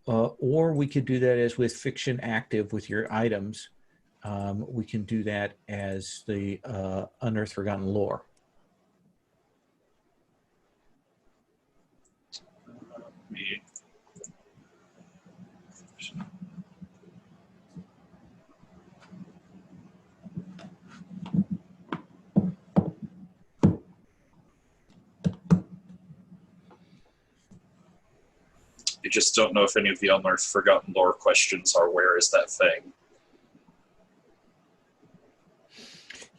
or we could do that as with fiction active with your items. We can do that as the Unearthed Forgotten Lore. I just don't know if any of the Unearthed Forgotten Lore questions are where is that thing?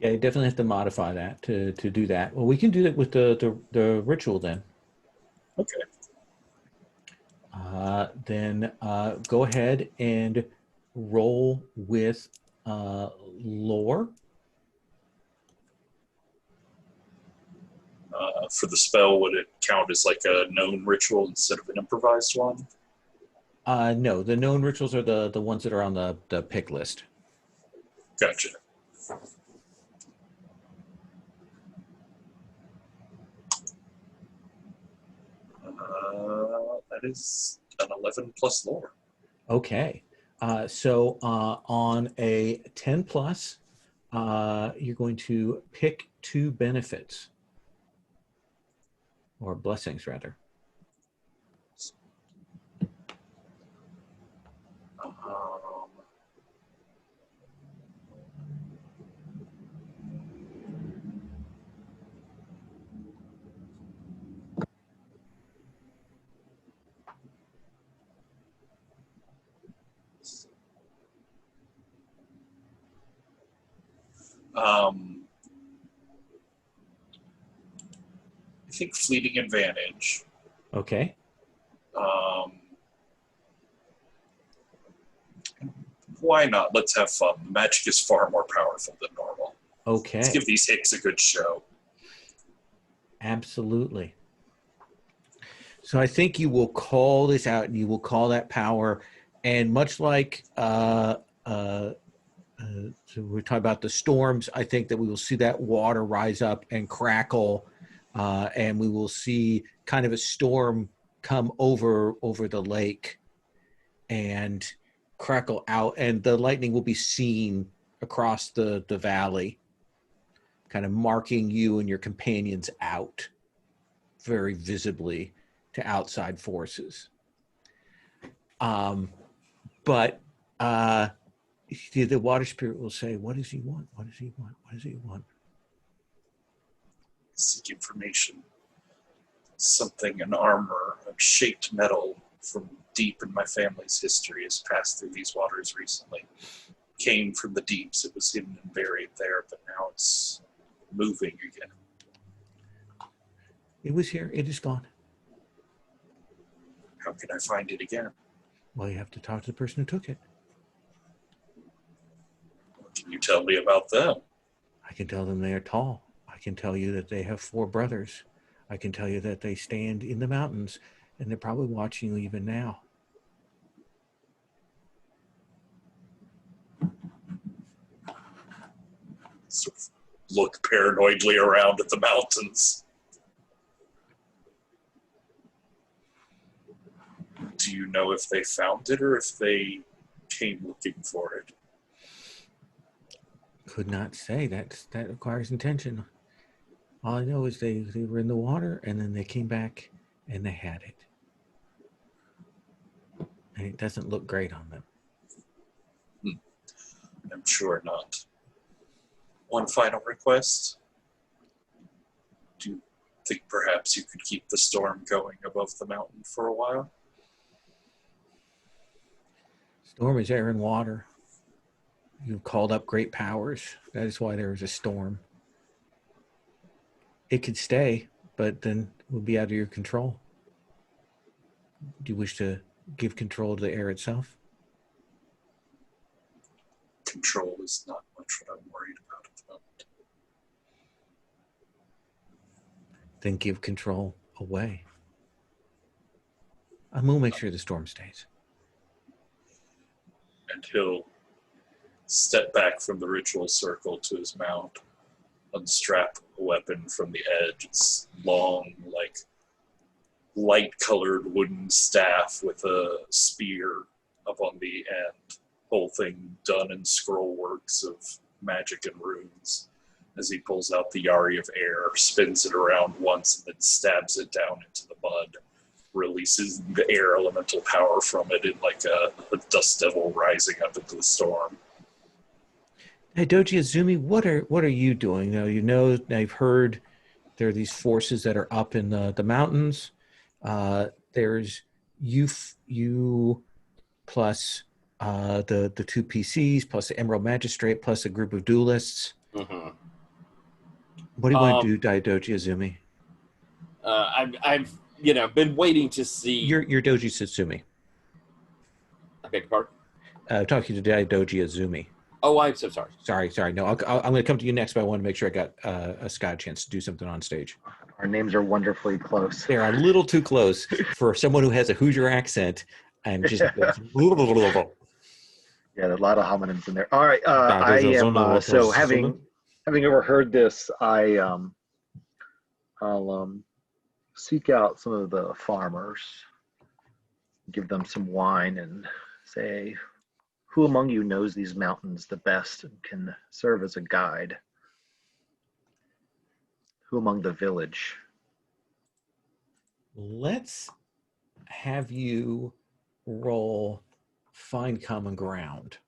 Yeah, you definitely have to modify that to do that. Well, we can do that with the ritual then. Okay. Then go ahead and roll with lore. For the spell, would it count as like a known ritual instead of an improvised one? No, the known rituals are the ones that are on the pick list. Gotcha. That is an 11 plus lore. Okay. So on a 10 plus, you're going to pick 2 benefits. Or blessings, rather. I think fleeting advantage. Okay. Why not? Let's have fun. The magic is far more powerful than normal. Okay. Let's give these hicks a good show. Absolutely. So I think you will call this out and you will call that power. And much like so we're talking about the storms, I think that we will see that water rise up and crackle, and we will see kind of a storm come over the lake and crackle out, and the lightning will be seen across the valley, kind of marking you and your companions out very visibly to outside forces. But the water spirit will say, "What does he want? What does he want? What does he want?" Seek information. Something, an armor, a shaped metal from deep in my family's history has passed through these waters recently. Came from the deeps. It was hidden and buried there, but now it's moving again. It was here. It is gone. How can I find it again? Well, you have to talk to the person who took it. What can you tell me about them? I can tell them they are tall. I can tell you that they have 4 brothers. I can tell you that they stand in the mountains, and they're probably watching you even now. Sort of look paranoidly around at the mountains. Do you know if they found it or if they came looking for it? Could not say. That requires intention. All I know is they were in the water, and then they came back, and they had it. And it doesn't look great on them. I'm sure not. One final request. Do you think perhaps you could keep the storm going above the mountain for a while? Storm is air and water. You've called up great powers. That is why there is a storm. It could stay, but then it would be out of your control. Do you wish to give control to the air itself? Control is not much what I'm worried about at the moment. Then give control away. And we'll make sure the storm stays. And he'll step back from the ritual circle to his mount, unstrap a weapon from the edge. It's long, like light-colored wooden staff with a spear up on the end. Whole thing done in scroll works of magic and runes. As he pulls out the Yari of Air, spins it around once, and then stabs it down into the mud, releases the air elemental power from it in like a dust devil rising up into the storm. Hey, Doji Azumi, what are you doing? Now, I've heard there are these forces that are up in the mountains. There's you plus the 2 PCs plus the Emerald Magistrate plus a group of duelists. Mm-hmm. What do you want to do, Doji Azumi? I've been waiting to see. You're Doji Satsumi. I beg your pardon? Talking to Doji Azumi. Oh, I'm so sorry. Sorry. No, I'm going to come to you next, but I want to make sure I got Scott a chance to do something on stage. Our names are wonderfully close. They're a little too close for someone who has a Hoosier accent and just. Yeah, there's a lot of homonyms in there. All right, I am so having overheard this, I'll seek out some of the farmers, give them some wine, and say, who among you knows these mountains the best and can serve as a guide? Who among the village? Let's have you roll find common ground.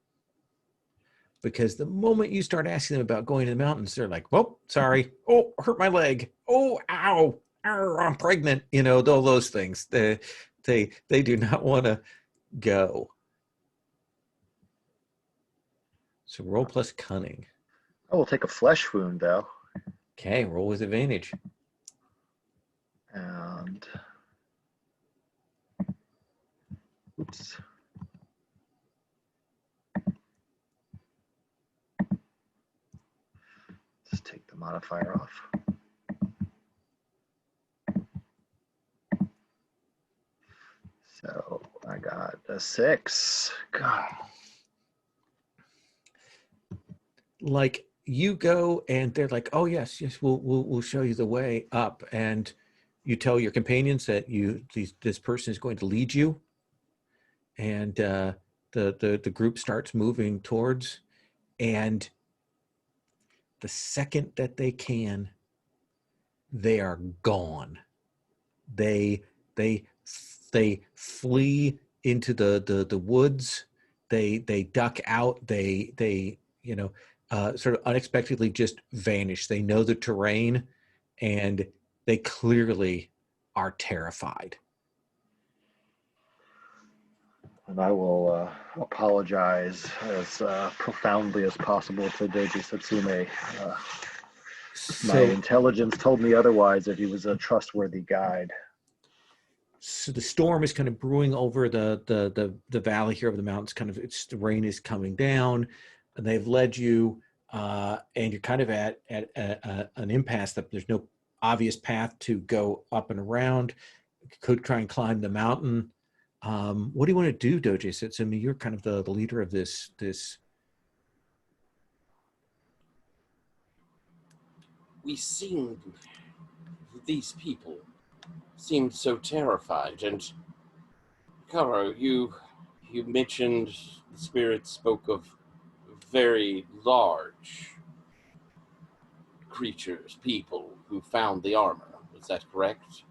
Because the moment you start asking them about going to the mountains, they're like, "Oh, sorry. Oh, hurt my leg. Oh, ow. Arr, I'm pregnant." All those things. They do not want to go. So roll plus cunning. I will take a flesh wound, though. Okay, roll with advantage. And oops. Just take the modifier off. So I got a 6. God. Like you go and they're like, "Oh yes, we'll show you the way up," and you tell your companions that this person is going to lead you, and the group starts moving towards, and the second that they can, they are gone. They flee into the woods, they duck out. They sort of unexpectedly just vanish. They know the terrain, and they clearly are terrified. And I will apologize as profoundly as possible to Doji Satsume. My intelligence told me otherwise, that he was a trustworthy guide. So the storm is kind of brewing over the valley here of the mountains. The rain is coming down, and they've led you, and you're kind of at an impasse that there's no obvious path to go up and around. You could try and climb the mountain. What do you want to do, Doji Satsumi? You're kind of the leader of this. These people seemed so terrified. And Karo, you mentioned the spirit spoke of very large creatures, people who found the armor. Is that correct?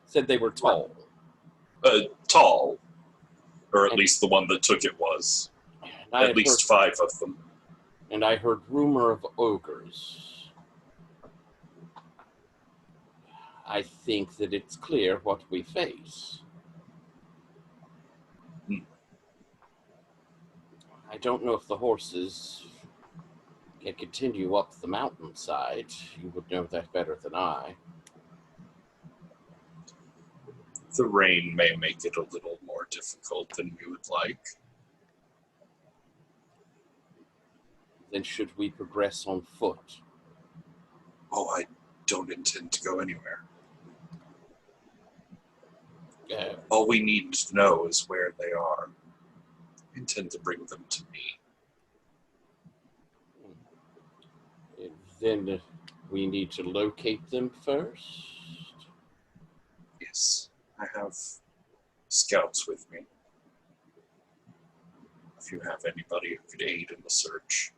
Said they were tall. Tall, or at least the one that took it was. At least 5 of them. And I heard rumor of ogres. I think that it's clear what we face. I don't know if the horses can continue up the mountainside. You would know that better than I. The rain may make it a little more difficult than you would like. Then should we progress on foot? Oh, I don't intend to go anywhere. All we need to know is where they are. I intend to bring them to me. Then we need to locate them first? Yes, I have scouts with me. If you have anybody who could aid in the search.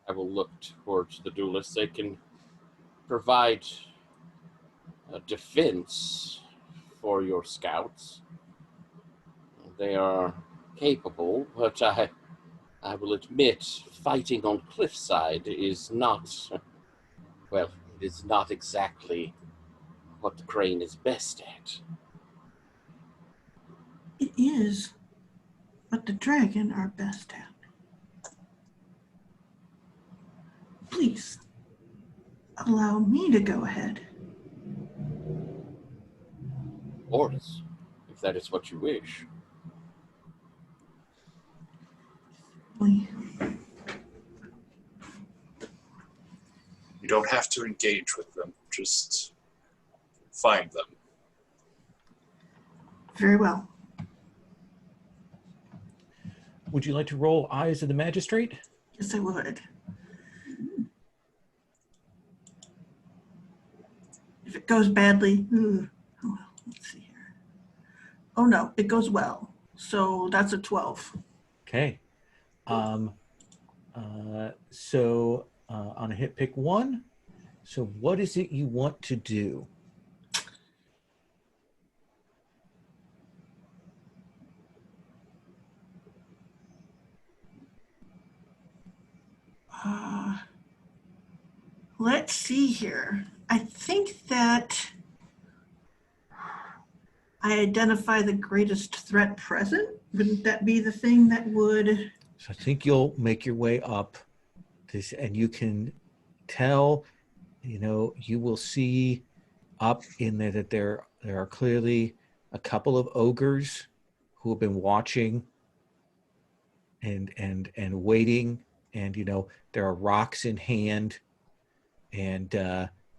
I will look towards the duelists. They can provide a defense for your scouts. They are capable, but I will admit, fighting on cliffside is not, well, it is not exactly what the Crane is best at. It is what the dragon are best at. Please, allow me to go ahead. Orders, if that is what you wish. We You don't have to engage with them, just find them. very well. Would you like to roll Eyes of the Magistrate? Yes, I would. If it goes badly, oh well, let's see here. Oh no, it goes well. So that's a 12. Okay. On a hit, pick 1. So what is it you want to do? Let's see here. I think that I identify the greatest threat present. Wouldn't that be the thing that would... So I think you'll make your way up this, and you can tell, you will see up in there that there are clearly a couple of ogres who have been watching and waiting, and there are rocks in hand, and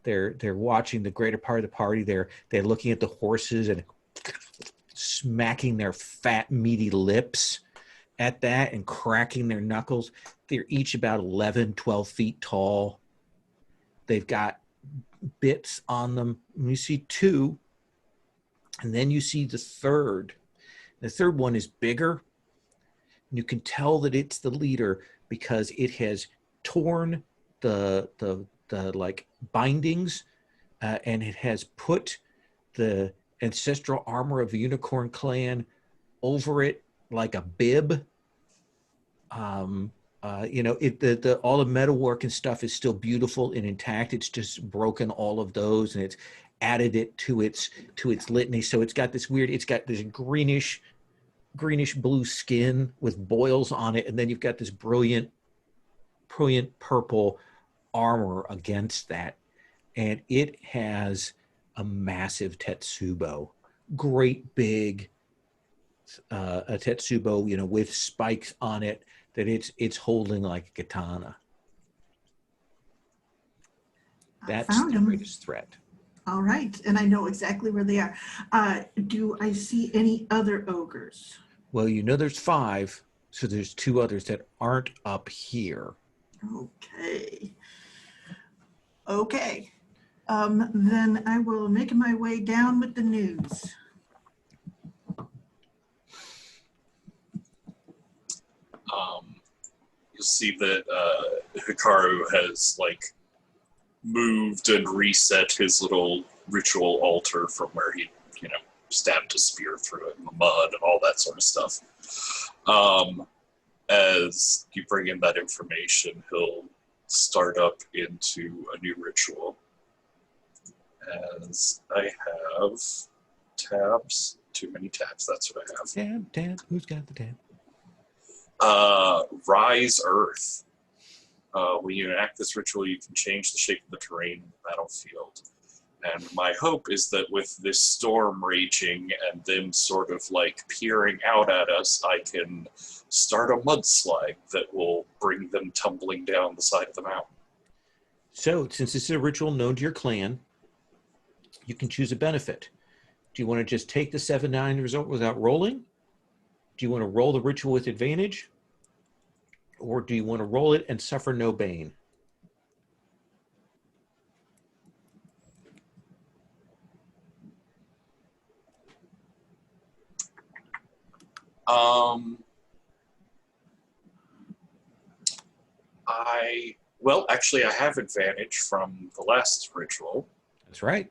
they're watching the greater part of the party. They're looking at the horses and smacking their fat meaty lips at that and cracking their knuckles. They're each about 11, 12 feet tall. They've got bits on them. You see 2, and then you see the third. The third one is bigger. You can tell that it's the leader because it has torn the like bindings, and it has put the ancestral armor of the Unicorn Clan over it like a bib. You know, the all the metalwork and stuff is still beautiful and intact. It's just broken all of those, and it's added it to its litany. So it's got this greenish blue skin with boils on it, and then you've got this brilliant purple armor against that, and it has a massive tetsubo, great big a tetsubo, you know, with spikes on it that it's holding like a katana. That's found the them. greatest threat. All right, and I know exactly where they are. Do I see any other ogres? Well, you know, there's 5, so there's 2 others that aren't up here. Okay. Okay. Then I will make my way down with the news. You'll see that Hikaru has like moved and reset his little ritual altar from where he, you know, stabbed a spear through it in the mud and all that sort of stuff. As you bring in that information, he'll start up into a new ritual. As I have tabs, too many tabs, that's what I have. Tab, who's got the tab? Rise Earth. When you enact this ritual, you can change the shape of the terrain in the battlefield. And my hope is that with this storm raging and them sort of like peering out at us, I can start a mudslide that will bring them tumbling down the side of the mountain. So, since this is a ritual known to your clan, you can choose a benefit. Do you want to just take the 7-9 result without rolling? Do you want to roll the ritual with advantage? Or do you want to roll it and suffer no bane? Actually, I have advantage from the last ritual. That's right.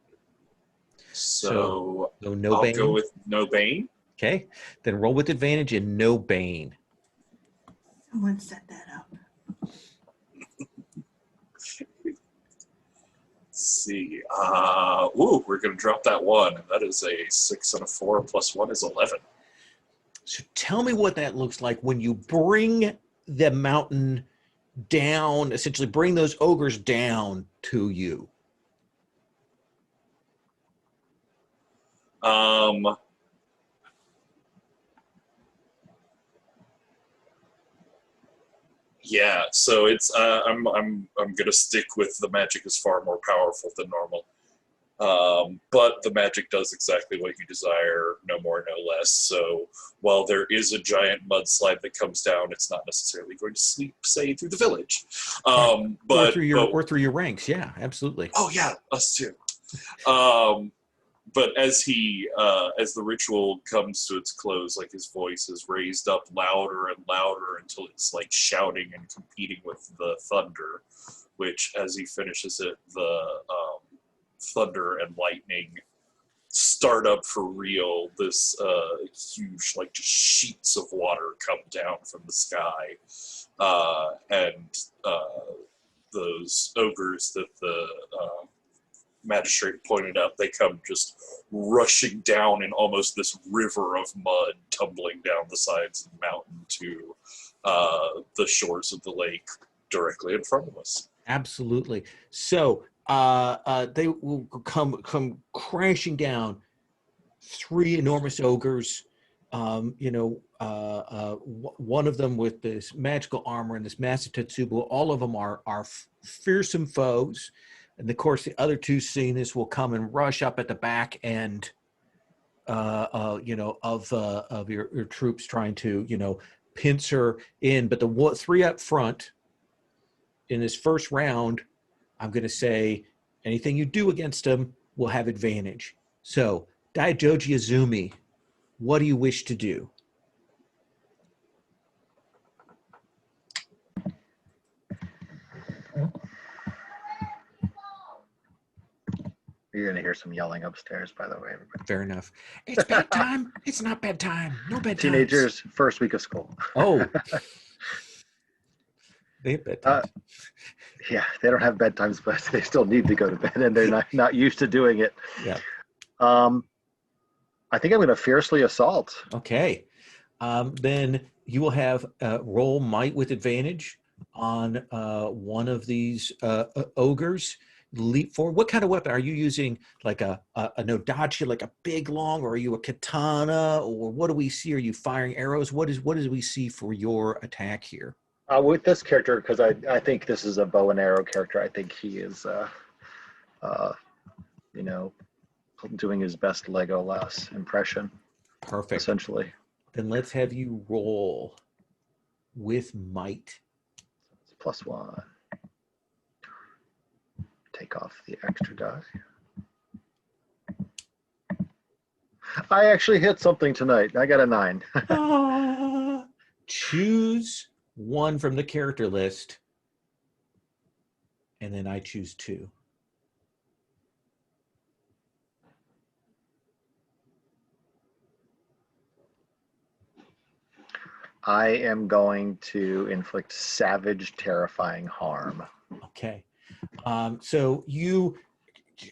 So no I'll bane. go with no bane. Okay, then roll with advantage and no bane. Someone set that up. Let's see. We're going to drop that 1. That is a 6 and a 4 plus 1 is 11. So tell me what that looks like when you bring the mountain down, essentially bring those ogres down to you. Yeah, so it's I'm gonna stick with the magic is far more powerful than normal. But the magic does exactly what you desire, no more, no less. So while there is a giant mudslide that comes down, it's not necessarily going to say through the village. Or through your ranks, yeah, absolutely. Oh yeah, us too. But as the ritual comes to its close, like his voice is raised up louder and louder until it's like shouting and competing with the thunder, which as he finishes it, the thunder and lightning start up for real. This huge, like, just sheets of water come down from the sky, and those ogres that the magistrate pointed out, they come just rushing down in almost this river of mud, tumbling down the sides of the mountain to the shores of the lake directly in front of us. Absolutely. So they will come crashing down. 3 enormous ogres. One of them with this magical armor and this massive tetsubo. All of them are fearsome foes. And of course, the other 2 seeing this will come and rush up at the back end, of your troops, trying to, pincer in. But the 3 up front in this first round, I'm going to say anything you do against them will have advantage. So, Daijoji Azumi, what do you wish to do? Are You're gonna hear some yelling upstairs, by the way, everybody. Fair enough. It's bedtime. It's not bedtime. No bedtime. Teenagers, first week of school. Oh. They have bedtime. Yeah, they don't have bedtimes, but they still need to go to bed, and they're not used to doing it. Yeah. I think I'm going to fiercely assault. Okay. Then you will have roll might with advantage on one of these ogres. Leap forward. What kind of weapon are you using? Like a nodachi, like a big long, or are you a katana, or what do we see? Are you firing arrows? What do we see for your attack here? With this character, because I think this is a bow and arrow character. I think he is, doing his best Legolas impression. Perfect. Essentially. Then let's have you roll with might. It's +1. Take off the extra die. I actually hit something tonight. I got a 9. Choose one from the character list, and then I choose 2. I am going to inflict savage, terrifying harm. Okay. So you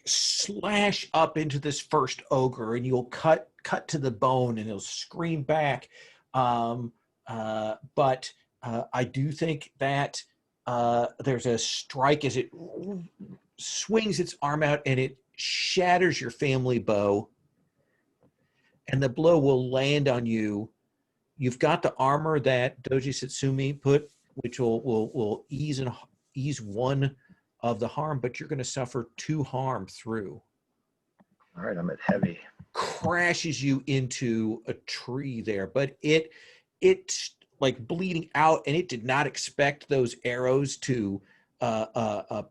slash up into this first ogre, and you'll cut to the bone, and he'll scream back. But I do think that there's a strike as it swings its arm out, and it shatters your family bow, and the blow will land on you. You've got the armor that Doji Satsumi put, which will ease one of the harm, but you're going to suffer 2 harm through. All right, I'm at heavy. Crashes you into a tree there, but it's like bleeding out, and it did not expect those arrows to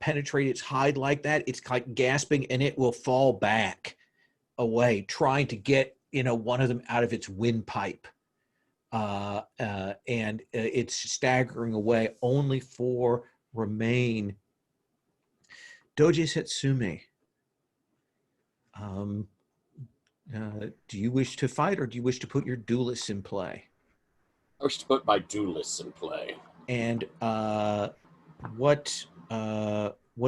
penetrate its hide like that. It's like gasping, and it will fall back away, trying to get one of them out of its windpipe. And it's staggering away. Only 4 remain. Doji Satsumi, do you wish to fight, or do you wish to put your duelists in play? I wish to put my duelists in play. And what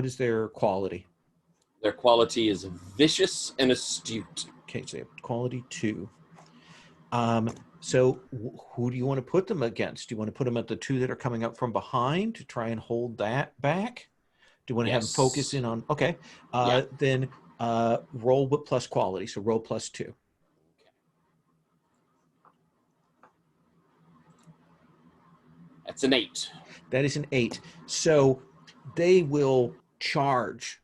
is their quality? Their quality is vicious and astute. Okay, so they have quality 2. So who do you want to put them against? Do you want to put them at the 2 that are coming up from behind to try and hold that back? Do you want to have them focus in on? Okay. Then roll with plus quality. So roll +2. Okay. That's an 8. That is an 8. So they will charge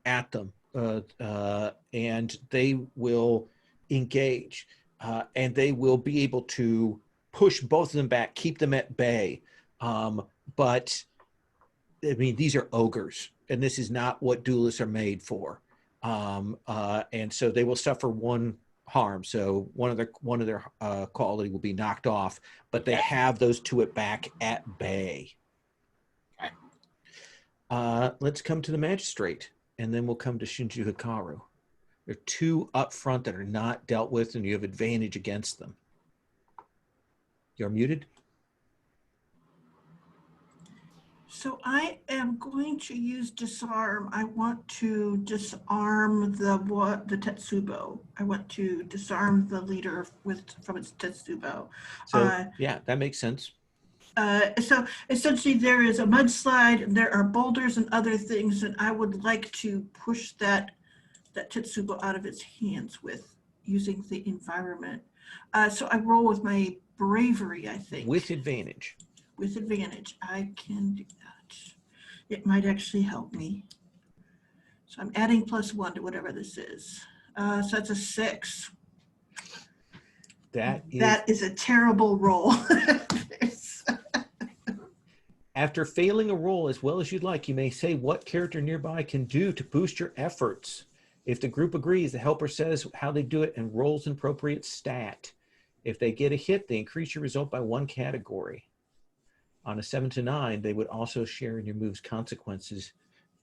at them, and they will engage. And they will be able to push both of them back, keep them at bay. But, I mean, these are ogres, and this is not what duelists are made for. And so they will suffer 1 harm. So one of their quality will be knocked off, but they have those 2 at bay. Okay. Let's come to the magistrate, and then we'll come to Shinju Hikaru. There are 2 up front that are not dealt with, and you have advantage against them. You're muted. So I am going to use disarm. I want to disarm the Tetsubo. I want to disarm the leader from its Tetsubo. So yeah, that makes sense. So essentially there is a mudslide, and there are boulders and other things, and I would like to push that Tetsubo out of its hands with using the environment. So I roll with my bravery, I think. With advantage. With advantage. I can do that. It might actually help me. So I'm adding +1 to whatever this is. So that's a 6. That is a terrible roll. After failing a roll as well as you'd like, you may say what character nearby can do to boost your efforts. If the group agrees, the helper says how they do it and rolls an appropriate stat. If they get a hit, they increase your result by 1 category. On a 7 to 9, they would also share in your move's consequences.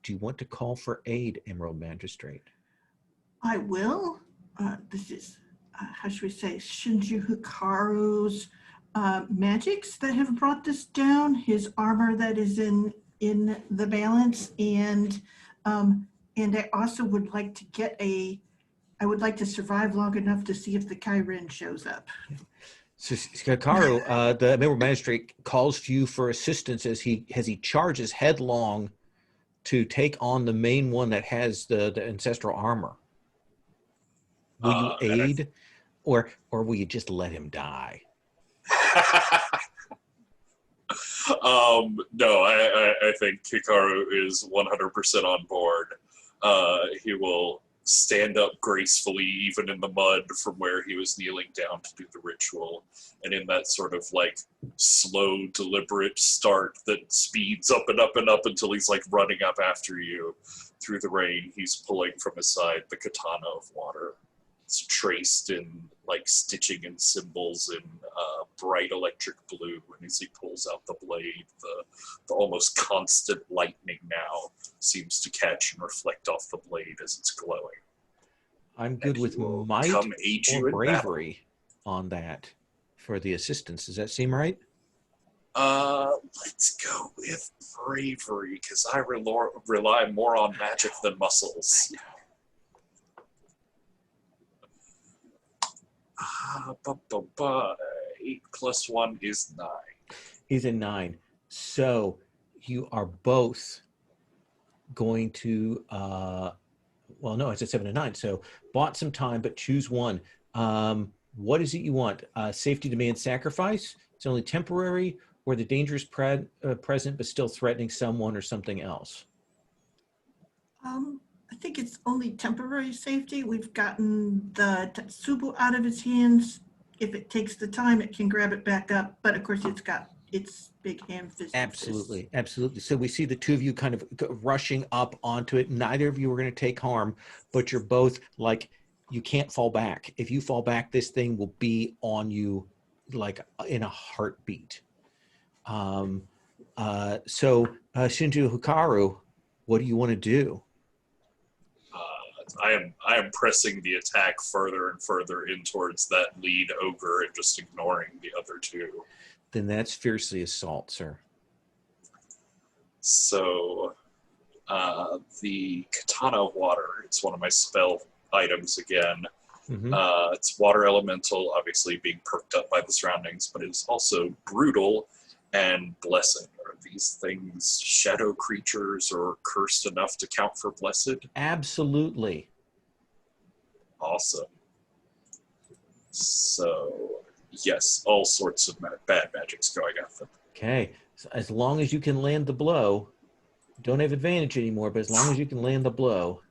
Do you want to call for aid, Emerald Magistrate? I will. This is, how should we say, Shinju Hikaru's magics that have brought this down. His armor that is in the balance, and I also would like to get I would like to survive long enough to see if the Kairin shows up. So, Hikaru, the Emerald Magistrate calls to you for assistance as he charges headlong to take on the main one that has the ancestral armor. Will you aid, or will you just let him die? No, I think Hikaru is 100% on board. He will stand up gracefully, even in the mud, from where he was kneeling down to do the ritual. And in that sort of like slow, deliberate start that speeds up and up and up until he's like running up after you through the rain, he's pulling from his side the katana of water. It's traced in like stitching and symbols in bright electric blue. And as he pulls out the blade, the almost constant lightning now seems to catch and reflect off the blade as it's glowing. I'm good with might come aid you or in bravery on that for the assistance. Does that seem right? Let's go with bravery, because I rely more on magic than muscles. 8 plus 1 is 9. He's a 9. So you are both going to, well, no, it's a 7 and 9. So bought some time, but choose one. What is it you want? Safety demands sacrifice. It's only temporary, or the danger is present, but still threatening someone or something else. I think it's only temporary safety. We've gotten the Tetsubo out of his hands. If it takes the time, it can grab it back up. But of course, it's got its big hand fist. Absolutely, absolutely. So we see the two of you kind of rushing up onto it. Neither of you are going to take harm, but you're both like, you can't fall back. If you fall back, this thing will be on you like in a heartbeat. So Shinju Hikaru, what do you want to do? I am pressing the attack further and further in towards that lead ogre and just ignoring the other two. Then that's fiercely assault, sir. So the Katana of Water, it's one of my spell items again. Mm-hmm. It's water elemental, obviously being perked up by the surroundings, but it's also brutal and blessed. Are these things shadow creatures or cursed enough to count for blessed? Absolutely. Awesome. So, yes, all sorts of bad magics going at them. Okay. So as long as you can land the blow, don't have advantage anymore, but as long as you can land the blow.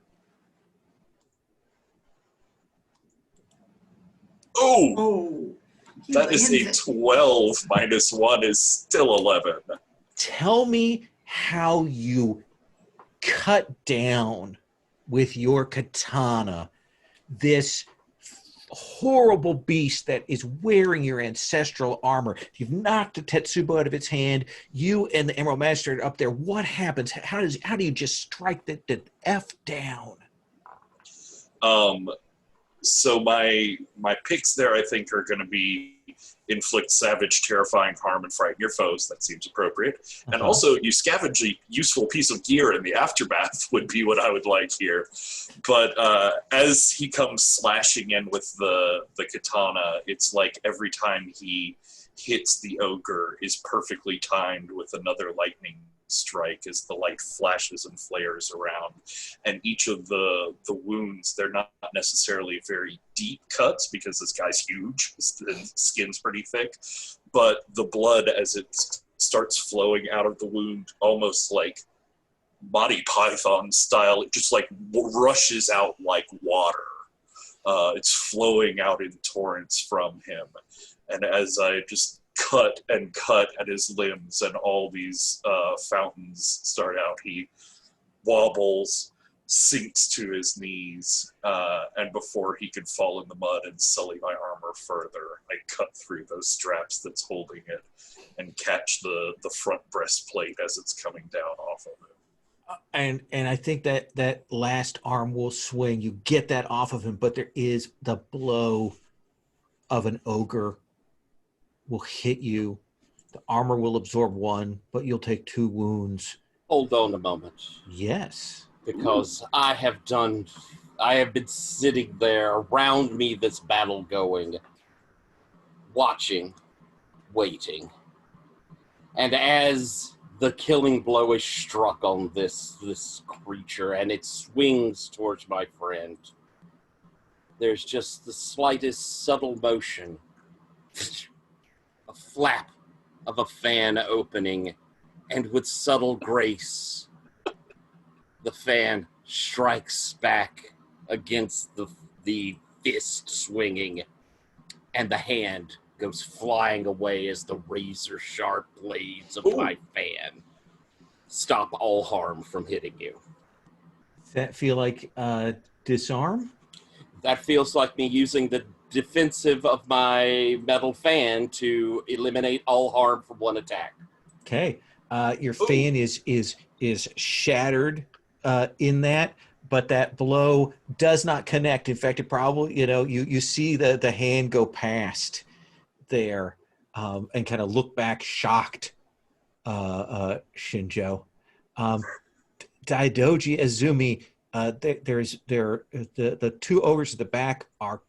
Oh! Oh, That is a 12 minus 1 is still 11. Tell me how you cut down with your katana this horrible beast that is wearing your ancestral armor. You've knocked the Tetsubo out of its hand. You and the Emerald Magistrate are up there. What happens? How do you just strike the F down? So my picks there, I think, are going to be inflict savage, terrifying harm and frighten your foes. That seems appropriate. Uh-huh. And also, you scavenge a useful piece of gear in the aftermath would be what I would like here. But as he comes slashing in with the katana, it's like every time he hits the ogre is perfectly timed with another lightning strike as the light flashes and flares around. And each of the wounds, they're not necessarily very deep cuts because this guy's huge, his skin's pretty thick, but the blood as it starts flowing out of the wound, almost like Monty Python style, it just like rushes out like water. It's flowing out in torrents from him. And as I just cut and cut at his limbs and all these fountains start out, he wobbles, sinks to his knees, and before he can fall in the mud and sully my armor further, I cut through those straps that's holding it and catch the front breastplate as it's coming down off of him. And I think that that last arm will swing. You get that off of him, but there is the blow of an ogre will hit you. The armor will absorb one, but you'll take 2 wounds. Hold on a moment, Yes. because I have been sitting there around me, this battle going, watching, waiting. And as the killing blow is struck on this creature and it swings towards my friend, there's just the slightest subtle motion, a flap of a fan opening, and with subtle grace, the fan strikes back against the fist swinging, and the hand goes flying away as the razor-sharp blades of my fan stop all harm from hitting you. Does that feel like disarm? That feels like me using the defensive of my metal fan to eliminate all harm from one attack. Okay. Your fan is shattered in that, but that blow does not connect. In fact, it probably, you see the hand go past there and kind of look back shocked, Shinjo. Daidoji Azumi, the 2 ogres at the back are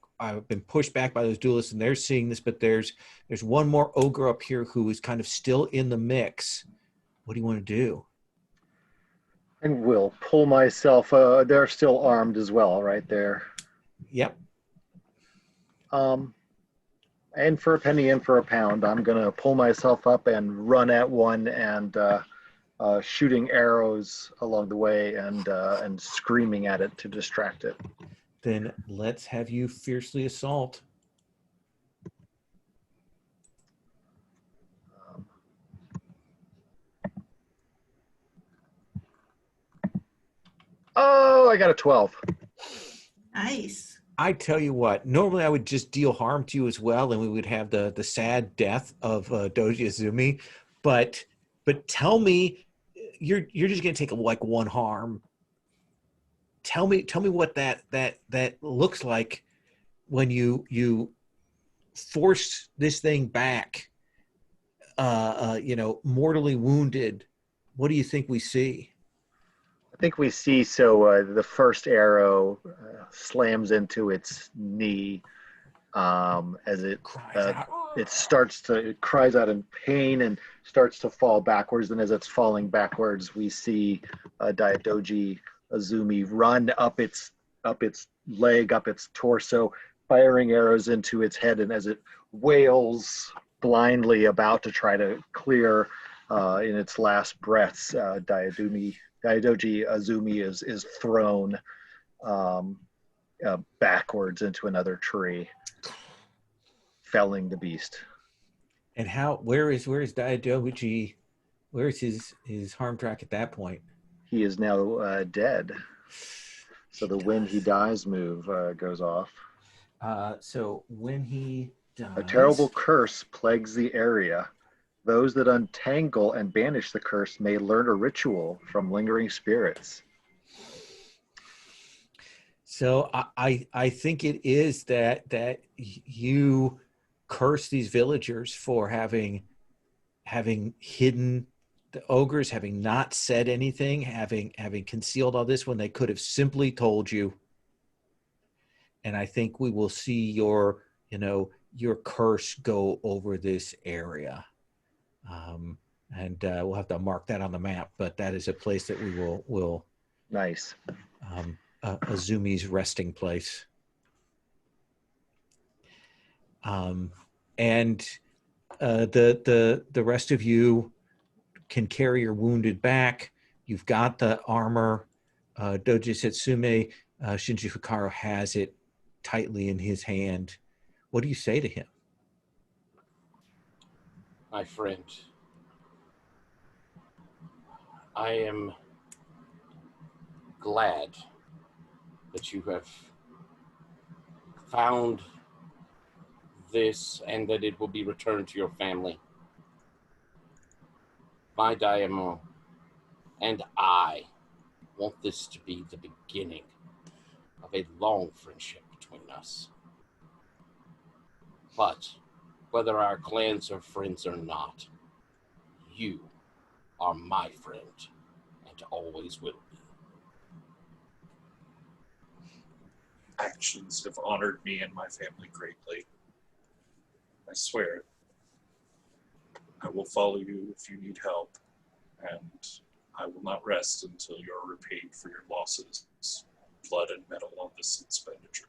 been pushed back by those duelists, and they're seeing this, but there's one more ogre up here who is kind of still in the mix. What do you want to do? And will pull myself. They're still armed as well, right there. Yep. And for a penny, in for a pound, I'm gonna pull myself up and run at one, and shooting arrows along the way, and screaming at it to distract it. Then let's have you fiercely assault. Oh, I got a 12. Nice. I tell you what, normally I would just deal harm to you as well, and we would have the sad death of Doji Azumi. But tell me, you're just gonna take like 1 harm. Tell me what that looks like when you force this thing back, mortally wounded. What do you think we see? I think we see, the first arrow slams into its knee as it cries out in pain and starts to fall backwards. And as it's falling backwards, we see Daidoji Azumi run up its leg, up its torso, firing arrows into its head. And as it wails blindly about to try to clear in its last breaths, Daidoji Azumi is thrown backwards into another tree, felling the beast. And where is Daidoji? Where is his harm track at that point? He is now dead. So the when he dies move goes off. So when he dies, a terrible curse plagues the area. Those that untangle and banish the curse may learn a ritual from lingering spirits. So I think it is that you curse these villagers for having hidden the ogres, having not said anything, having concealed all this when they could have simply told you. And I think we will see your curse go over this area. And we'll have to mark that on the map, but that is a place that we will Nice. Azumi's resting place. And the rest of you can carry your wounded back. You've got the armor. Doji Setsume, Shinji Fukaro has it tightly in his hand. What do you say to him? My friend, I am glad that you have found this and that it will be returned to your family. My Diamond and I want this to be the beginning of a long friendship between us. But whether our clans are friends or not, you are my friend and always will be. Actions have honored me and my family greatly. I swear it. I will follow you if you need help, and I will not rest until you're repaid for your losses, blood and metal on this expenditure.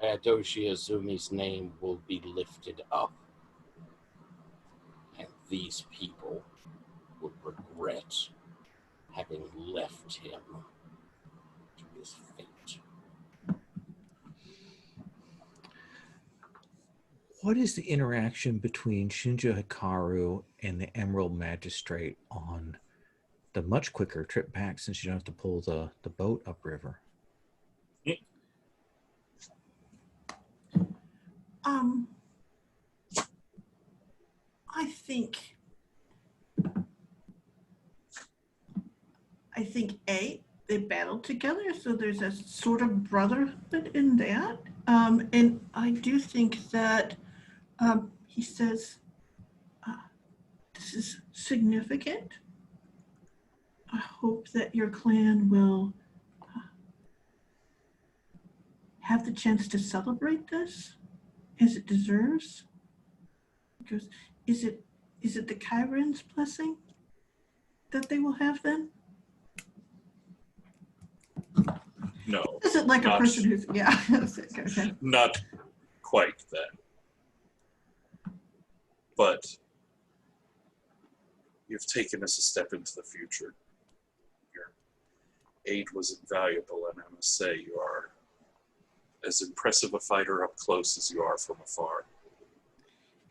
Adoshi Azumi's name will be lifted up, and these people will regret having left him to his fate. What is the interaction between Shinja Hikaru and the Emerald Magistrate on the much quicker trip back, since you don't have to pull the boat upriver? I think they battled together, so there's a sort of brotherhood in that. And I do think that he says, this is significant. I hope that your clan will have the chance to celebrate this as it deserves. Because is it the Chiron's blessing that they will have then? No. Is it like a person who's, yeah. Okay. Not quite that. But you've taken us a step into the future. Your aid was invaluable, and I must say you are as impressive a fighter up close as you are from afar.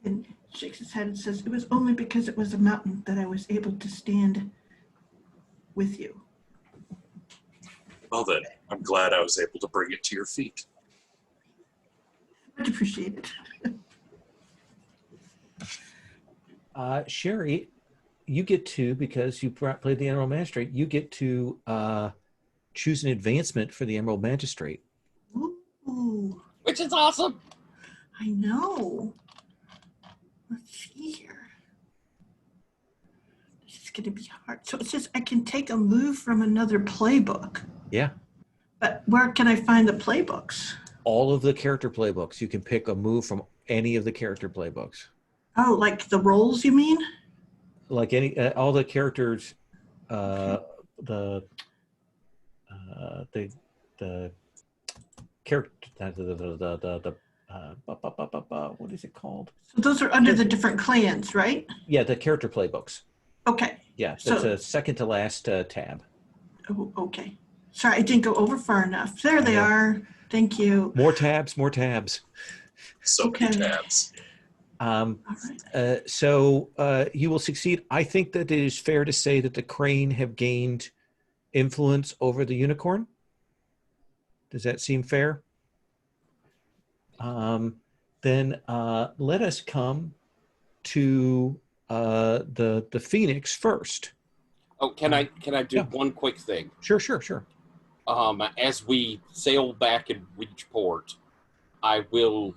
And shakes his head and says, it was only because it was a mountain that I was able to stand with you. Well then, I'm glad I was able to bring it to your feet. Much appreciated. Sherry, you get to, because you played the Emerald Magistrate, you get to choose an advancement for the Emerald Magistrate. Ooh, Which is awesome. I know. Let's see here. This is going to be hard. So it says I can take a move from another playbook. Yeah. But where can I find the playbooks? All of the character playbooks. You can pick a move from any of the character playbooks. Oh, like the roles, you mean? Like any, all the characters, the character, what is it called? So those are under the different clans, right? Yeah, the character playbooks. Okay. Yeah, that's a second to last tab. Oh, okay. Sorry, I didn't go over far enough. There they are. Thank you. More tabs, more tabs. So many tabs. All right. So you will succeed. I think that it is fair to say that the crane have gained influence over the unicorn. Does that seem fair? Then let us come to the Phoenix first. Oh, can I do one quick thing? Sure. As we sail back and reach port, I will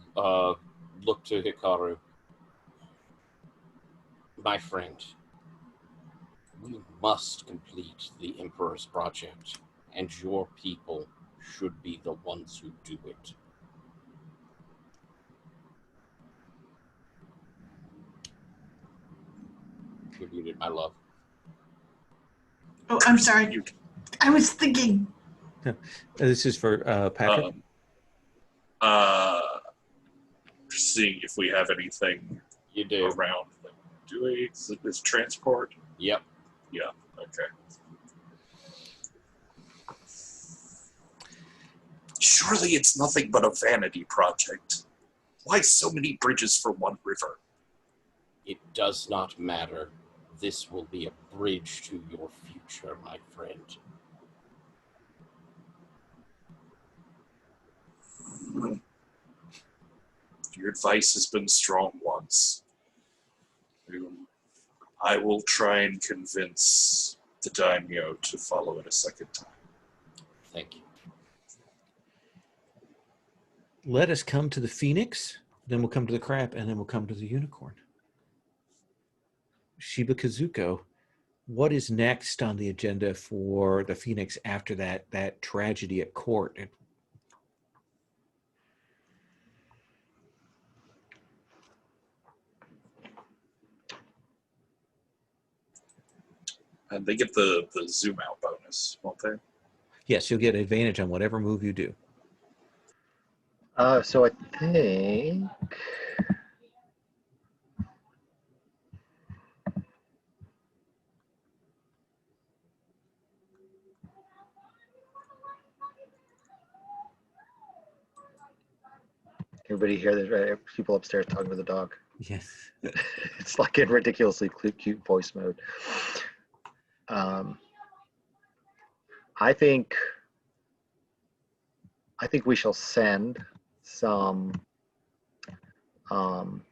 look to Hikaru. My friend, we must complete the Emperor's project, and your people should be the ones who do it. You're muted, my love. Oh, I'm sorry. I was thinking. This is for Patrick. Just seeing if we have anything You do. around. Do we? Is transport? Yep. Yeah. Okay. Surely it's nothing but a vanity project. Why so many bridges for one river? It does not matter. This will be a bridge to your future, my friend. Your advice has been strong once. I will try and convince the daimyo to follow it a second time. Thank you. Let us come to the phoenix, then we'll come to the crab, and then we'll come to the unicorn. Shiba Kazuko, what is next on the agenda for the phoenix after that tragedy at court? And they get the zoom out bonus, won't they? Yes, you'll get advantage on whatever move you do. So I think everybody hear this, right? People upstairs talking to the dog. Yes. It's like in ridiculously cute voice mode. I think we shall send some I'll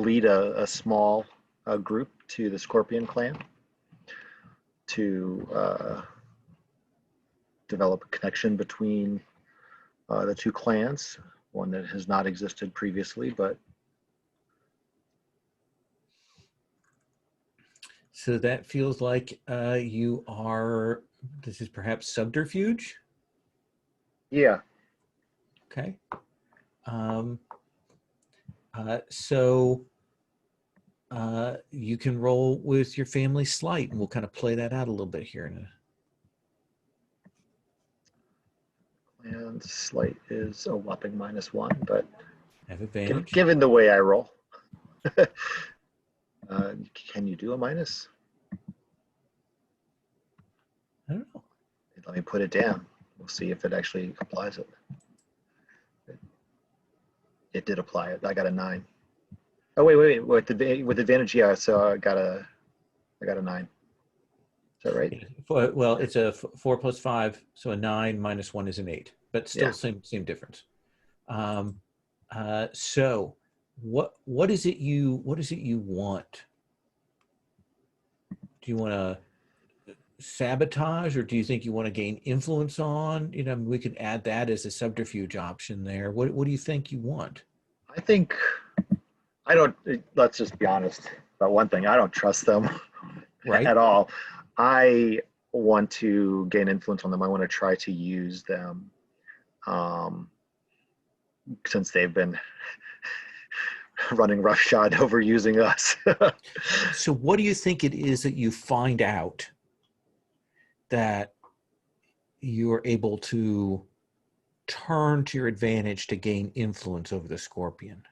lead a small group to the Scorpion clan to develop a connection between the two clans, one that has not existed previously, but So that feels like this is perhaps subterfuge? yeah. Okay. So you can roll with your family sleight, and we'll kind of play that out a little bit here. And sleight is a whopping -1, but Have advantage. given the way I roll, can you do a minus? I don't know. Let me put it down. We'll see if it actually applies it. It did apply it. I got a 9. Oh wait. With advantage, yeah. So I got a 9. Is that right? Well, it's a 4 + 5, so a 9 - 1 is an 8, but still Yeah. same difference. So what is it you want? Do you want to sabotage, or do you think you want to gain influence on? We could add that as a subterfuge option there. What do you think you want? I think I don't. Let's just be honest about one thing. I don't trust them Right. at all. I want to gain influence on them. I want to try to use them, since they've been running roughshod over using us. So what do you think it is that you find out that you're able to turn to your advantage to gain influence over the Scorpion?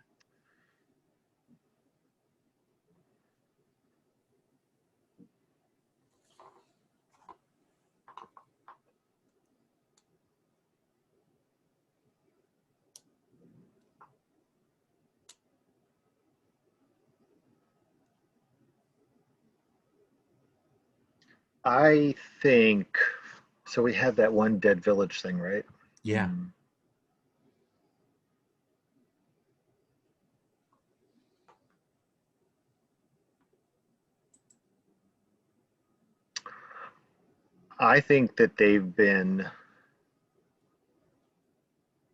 I think so. We have that one dead village thing, right? Yeah. I think that they've been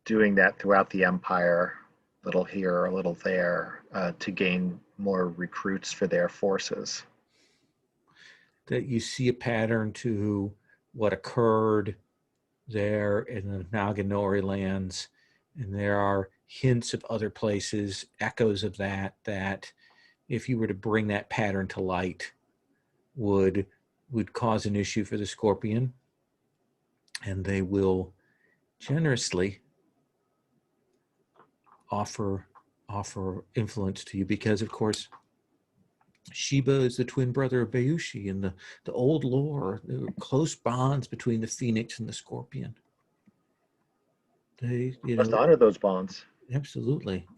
doing that throughout the empire, a little here, a little there, to gain more recruits for their forces. That you see a pattern to what occurred there in the Naganori lands, and there are hints of other places, echoes of that if you were to bring that pattern to light would cause an issue for the Scorpion, and they will generously offer influence to you, because of course Shiba is the twin brother of Bayushi, and the old lore, there were close bonds between the Phoenix and the Scorpion. They, Must honor those bonds. Absolutely.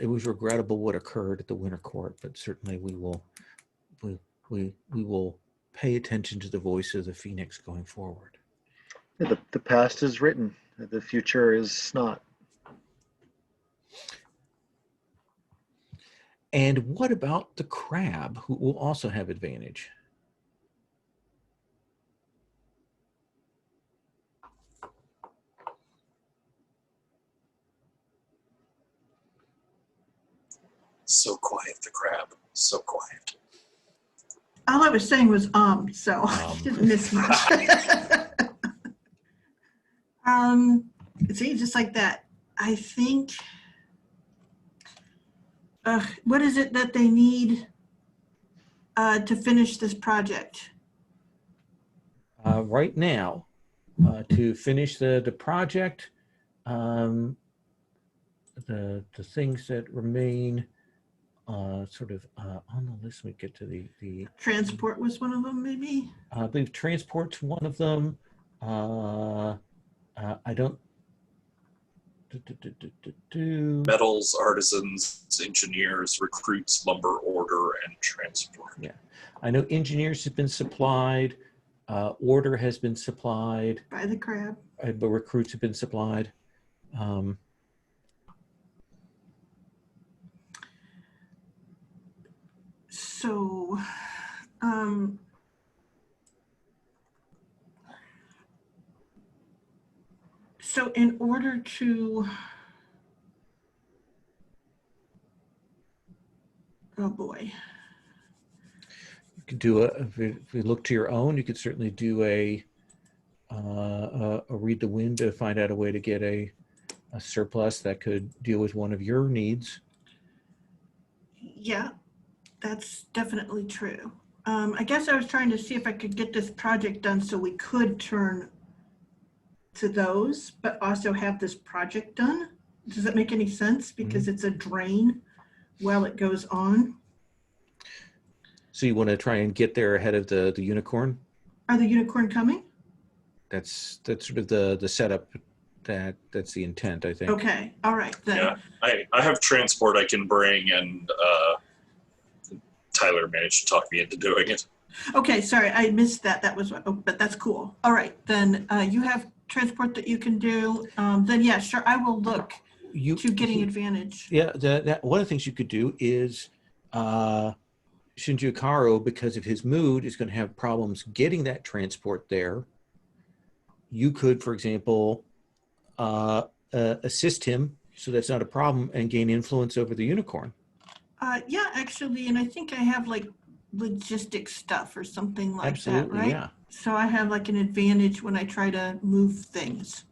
It was regrettable what occurred at the Winter Court, but certainly we will pay attention to the voice of the Phoenix going forward. Yeah, the past is written. The future is not. And what about the crab, who will also have advantage? So quiet, the crab. So quiet. All I was saying was so you didn't miss much. See, just like that. I think. What is it that they need to finish this project? Right now, to finish the project, the things that remain sort of on the list. We get to the Transport was one of them, maybe. I believe transport's one of them. I don't. Metals, artisans, engineers, recruits, lumber, order, and transport. Yeah, I know engineers have been supplied. Order has been supplied. By the crab. But recruits have been supplied. So, so in order to, oh boy. You could do if you look to your own, you could certainly do a read the wind to find out a way to get a surplus that could deal with one of your needs. Yeah, that's definitely true. I guess I was trying to see if I could get this project done so we could turn to those, but also have this project done. Does that make any sense? Because it's a drain while it goes on. So you want to try and get there ahead of the unicorn? Are the unicorn coming? That's sort of the setup. That's the intent, I think. Okay, all right then. Yeah, I have transport I can bring, and Tyler managed to talk me into doing it. Okay, sorry, I missed that. That was, but that's cool. All right, then you have transport that you can do. Then yeah, sure, I will look to getting advantage. Yeah, one of the things you could do is Shinji Hikaru, because of his mood, is going to have problems getting that transport there. You could, for example, assist him so that's not a problem and gain influence over the unicorn. Yeah, actually, and I think I have like logistics stuff or something like Absolutely, that, right? yeah. So I have like an advantage when I try to move things.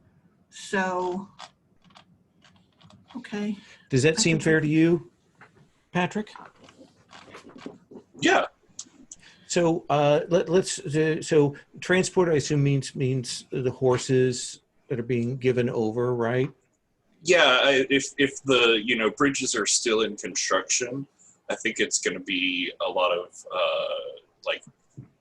So, okay. Does that seem fair to you, Patrick? Yeah. So so transport, I assume means the horses that are being given over, right? Yeah, if the bridges are still in construction, I think it's going to be a lot of like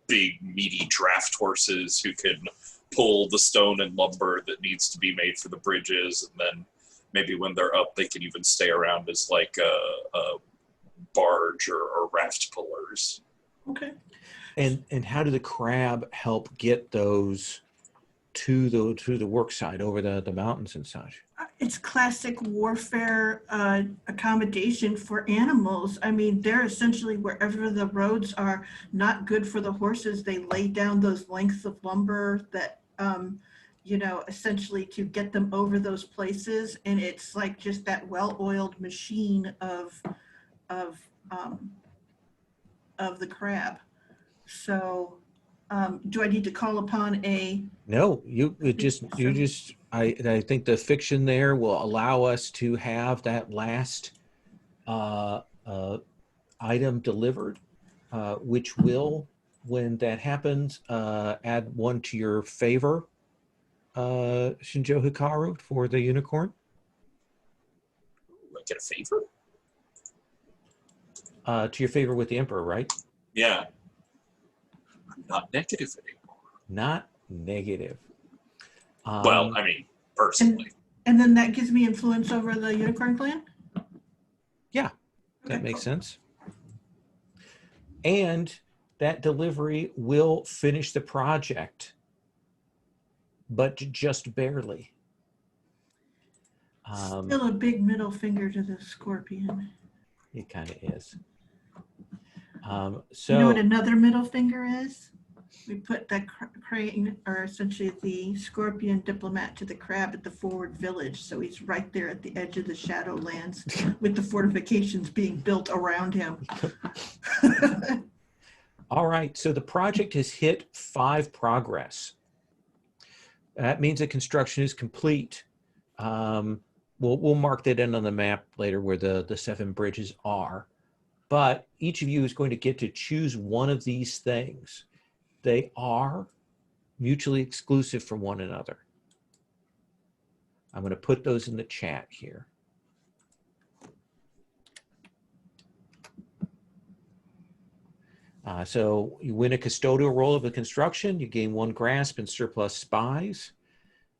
big meaty draft horses who can pull the stone and lumber that needs to be made for the bridges, and then maybe when they're up, they can even stay around as like a barge or raft pullers. Okay. And how do the crab help get those to the work site over the mountains and such? It's classic warfare accommodation for animals. I mean, they're essentially wherever the roads are not good for the horses, they lay down those lengths of lumber that, essentially to get them over those places. And it's like just that well-oiled machine of the crab. So do I need to call upon a? No, I think the fiction there will allow us to have that last item delivered, which will, when that happens, add one to your favor, Shinjo Hikaru, for the unicorn. Like, get a favor? To your favor with the Emperor, right? Yeah. I'm not negative anymore. Not negative. Well, I mean, personally. And then that gives me influence over the unicorn clan? Yeah, that makes sense. And that delivery will finish the project, but just barely. Still a big middle finger to the scorpion. It kind of is. You know what So another middle finger is? We put the crane, or essentially the scorpion diplomat, to the crab at the forward village. So he's right there at the edge of the Shadowlands with the fortifications being built around him. all right, so the project has hit 5 progress. That means the construction is complete. We'll mark that in on the map later where the 7 bridges are. But each of you is going to get to choose one of these things. They are mutually exclusive from one another. I'm going to put those in the chat here. So you win a custodial role of the construction. You gain 1 grasp and surplus spies.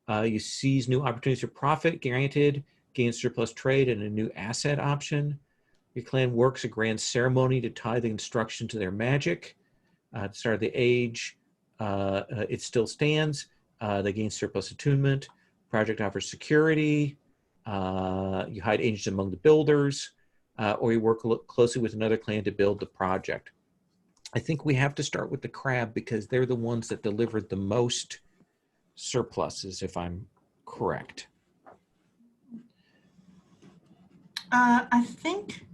You seize new opportunities for profit granted, gain surplus trade and a new asset option. Your clan works a grand ceremony to tie the construction to their magic. At the start of the age, it still stands. They gain surplus attunement. Project offers security. You hide agents among the builders, or you work closely with another clan to build the project. I think we have to start with the crab because they're the ones that delivered the most surpluses, if I'm correct. I think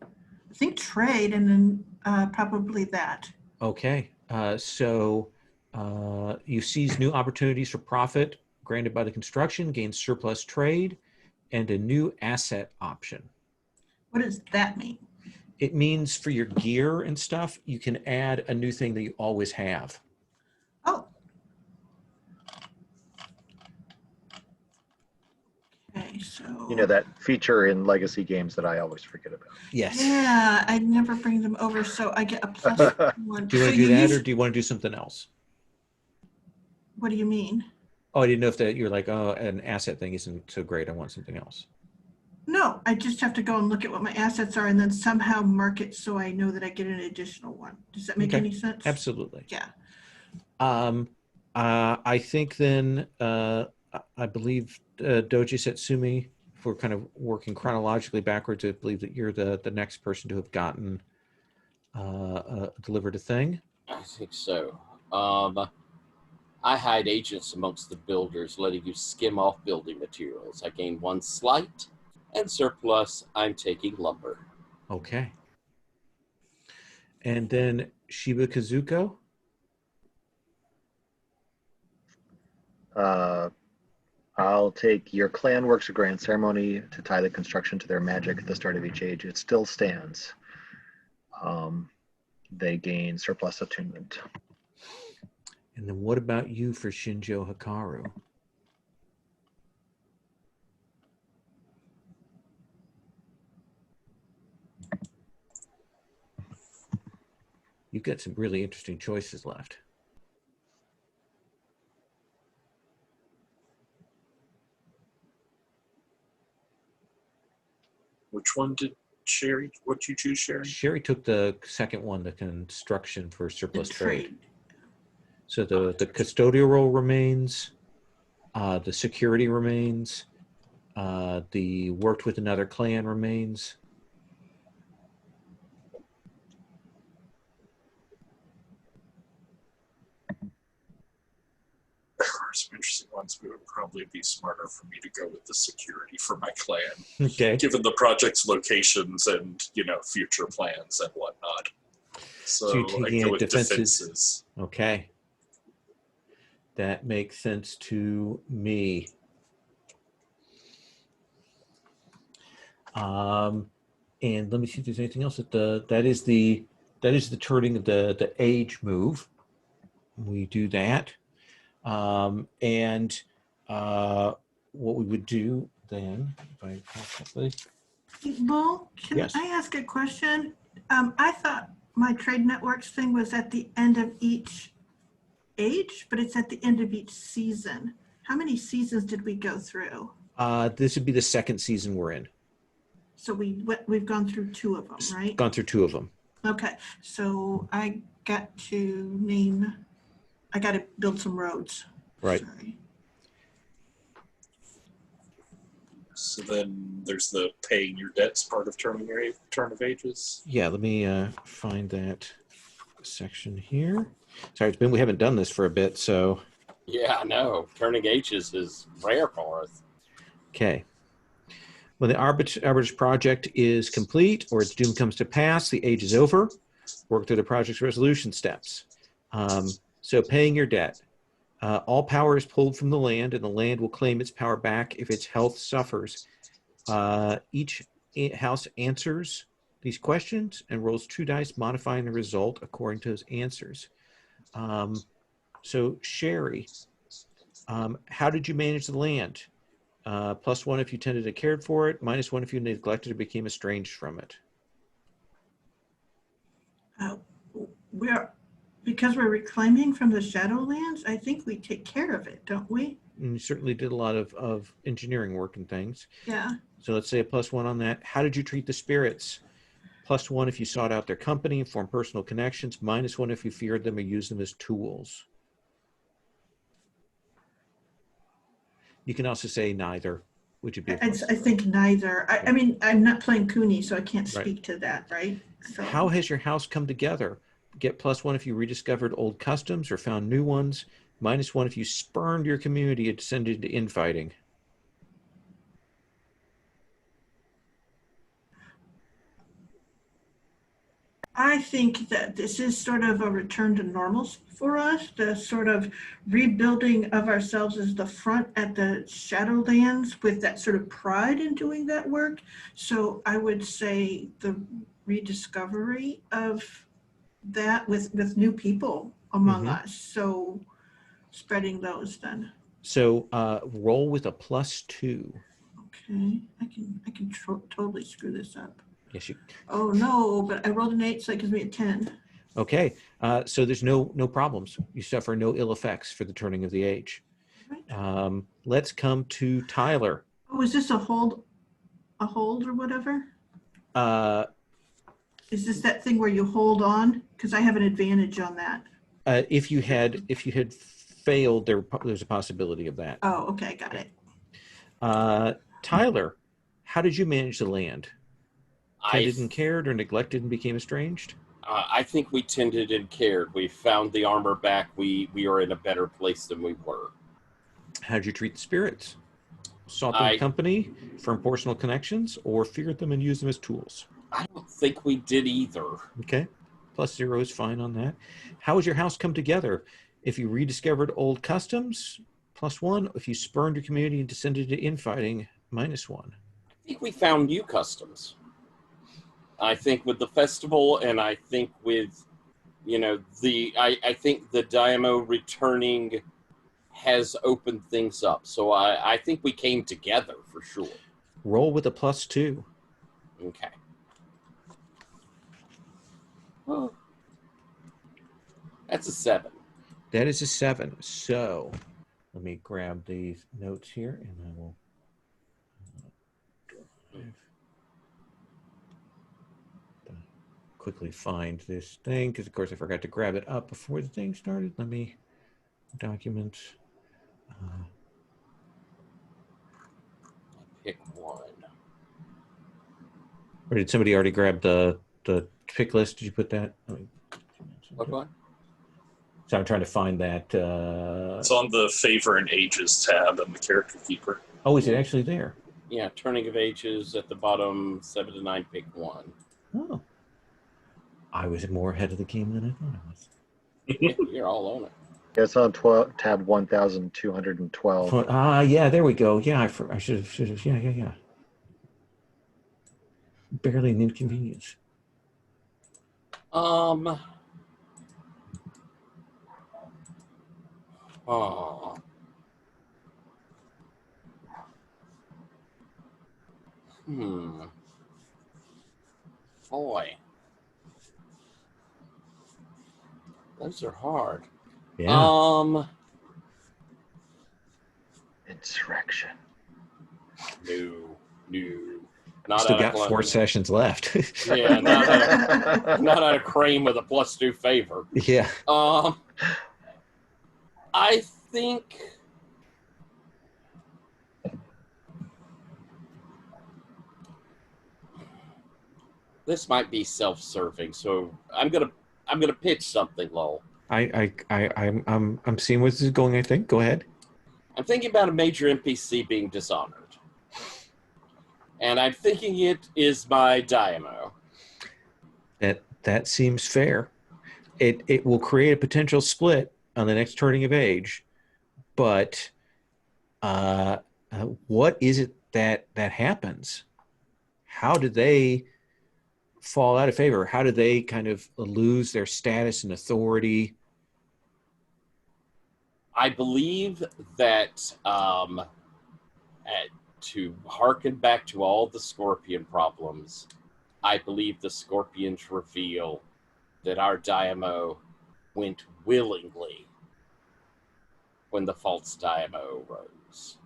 trade, and then probably that. Okay, so you seize new opportunities for profit granted by the construction, gain surplus trade, and a new asset option. What does that mean? It means for your gear and stuff, you can add a new thing that you always have. Oh. Okay, so. You know, that feature in legacy games that I always forget about. Yes. Yeah, I never bring them over, so I get a +1. Do you want to do that, or do you want to do something else? What do you mean? Oh, I didn't know if that you're like, oh, an asset thing isn't so great. I want something else. No, I just have to go and look at what my assets are and then somehow mark it so I know that I get an additional one. Does that make any sense? Absolutely. Yeah. I think then, I believe Doji Setsumi, if we're kind of working chronologically backwards, I believe that you're the next person to have gotten delivered a thing. I think so. I hide agents amongst the builders, letting you skim off building materials. I gain 1 slight, and surplus, I'm taking lumber. Okay. And then Shiba Kazuko? I'll take your clan works a grand ceremony to tie the construction to their magic at the start of each age. It still stands. They gain surplus attunement. And then what about you for Shinjo Hikaru? You've got some really interesting choices left. Which one did Sherry? What you choose, Sherry? Sherry took the second one, the construction for surplus trade. So the custodial role remains, the security remains, the worked with another clan remains. Some interesting ones. It would probably be smarter for me to go with the security for my clan, Okay. given the project's locations and future plans and whatnot. So you're I taking go a with defenses. defenses. Okay. That makes sense to me. And let me see if there's anything else. That is the turning of the age move. We do that. And what we would do then, if I possibly. Bull, can Yes. I ask a question? I thought my trade networks thing was at the end of each age, but it's at the end of each season. How many seasons did we go through? This would be the second season we're in. So we've gone through 2 of them, right? Gone through 2 of them. Okay, so I got to build some roads. Right. Sorry. So then there's the paying your debts part of turn of ages. Yeah, let me find that section here. Sorry, we haven't done this for a bit, so. Yeah, I know. Turning H's is rare for us. Okay. When the arbiter's project is complete or its doom comes to pass, the age is over. Work through the project's resolution steps. So paying your debt. All power is pulled from the land, and the land will claim its power back if its health suffers. Each house answers these questions and rolls 2 dice, modifying the result according to those answers. So, Sherry, how did you manage the land? +1 if you tended to cared for it, -1 if you neglected or became estranged from it. Because we're reclaiming from the Shadowlands, I think we take care of it, don't we? And you certainly did a lot of engineering work and things. Yeah. So let's say a +1 on that. How did you treat the spirits? +1 if you sought out their company and formed personal connections, -1 if you feared them or used them as tools. You can also say neither, which would be I think neither. I mean, I'm not playing Cooney, so I can't Right. speak to that, right? So How has your house come together? Get +1 if you rediscovered old customs or found new ones, -1 if you spurned your community and descended into infighting. I think that this is sort of a return to normalcy for us, the sort of rebuilding of ourselves as the front at the Shadowlands with that sort of pride in doing that work. So I would say the rediscovery of that with new people among us. So spreading those then. So roll with a +2. Okay, I can totally screw this up. Yes, you. Oh no, but I rolled an 8, so that gives me a 10. Okay, so there's no problems. You suffer no ill effects for the turning of the age. Right. Let's come to Tyler. Oh, is this a hold or whatever? Is this that thing where you hold on? Because I have an advantage on that. If you had failed, there's a possibility of that. Oh, okay, got it. Tyler, how did you manage the land? I Tended and cared or neglected and became estranged? I think we tended and cared. We found the armor back. We are in a better place than we were. How did you treat the spirits? Sought them company, firm personal connections, or feared them and used them as tools? I don't think we did either. Okay, +0 is fine on that. How has your house come together? If you rediscovered old customs, +1. If you spurned your community and descended into infighting, -1. I think we found new customs. I think with the festival, and I think with, I think the Daimyo returning has opened things up. So I think we came together for sure. Roll with a +2. Okay. Oh. That's a 7. That is a 7. So let me grab these notes here and I will quickly find this thing because of course I forgot to grab it up before the thing started. Let me document. Pick one. Or did somebody already grab the pick list? Did you put that? What one? So I'm trying to find that. It's on the favor and ages tab and the character keeper. Oh, is it actually there? Yeah, turning of ages at the bottom, 7 to 9, pick one. Oh. I was more ahead of the game than I thought I was. You're all on it. Yeah, it's on tab 1212. Yeah, there we go. Yeah, I should have. Yeah. Barely an inconvenience. Oh. Boy. Those are hard. Yeah. Insurrection. No. Still got 4 sessions left. Yeah, not out of cream with a +2 favor. Yeah. I think This might be self-serving, so I'm gonna pitch something, Lowell. I'm seeing where this is going. I think. Go ahead. I'm thinking about a major NPC being dishonored, and I'm thinking it is my Daimyo. That seems fair. It will create a potential split on the next turning of age, but what is it that happens? How do they fall out of favor? How do they kind of lose their status and authority? I believe that to harken back to all the Scorpion problems, I believe the Scorpions reveal that our Daimyo went willingly when the false Daimyo rose.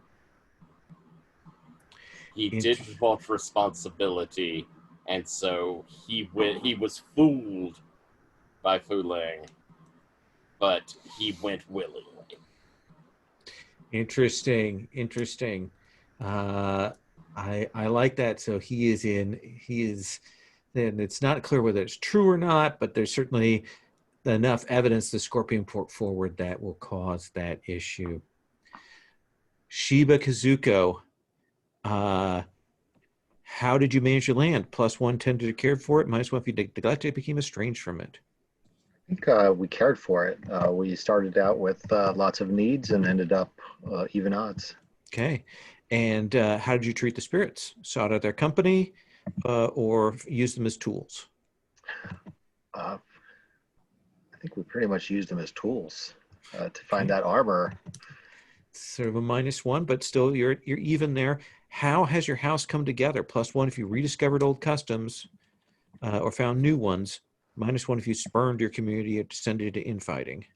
He didn't want responsibility, and so he was fooled by Fuling, but he went willingly. Interesting. I like that. So he is, and it's not clear whether it's true or not, but there's certainly enough evidence the Scorpion put forward that will cause that issue. Shiba Kazuko, how did you manage your land? +1 tended to care for it. -1 if you neglected, became estranged from it. I think we cared for it. We started out with lots of needs and ended up even odds. Okay. And how did you treat the spirits? Sought out their company or used them as tools? I think we pretty much used them as tools to find that armor. Sort of a -1, but still you're even there. How has your house come together? +1 if you rediscovered old customs or found new ones. -1 if you spurned your community or descended to infighting.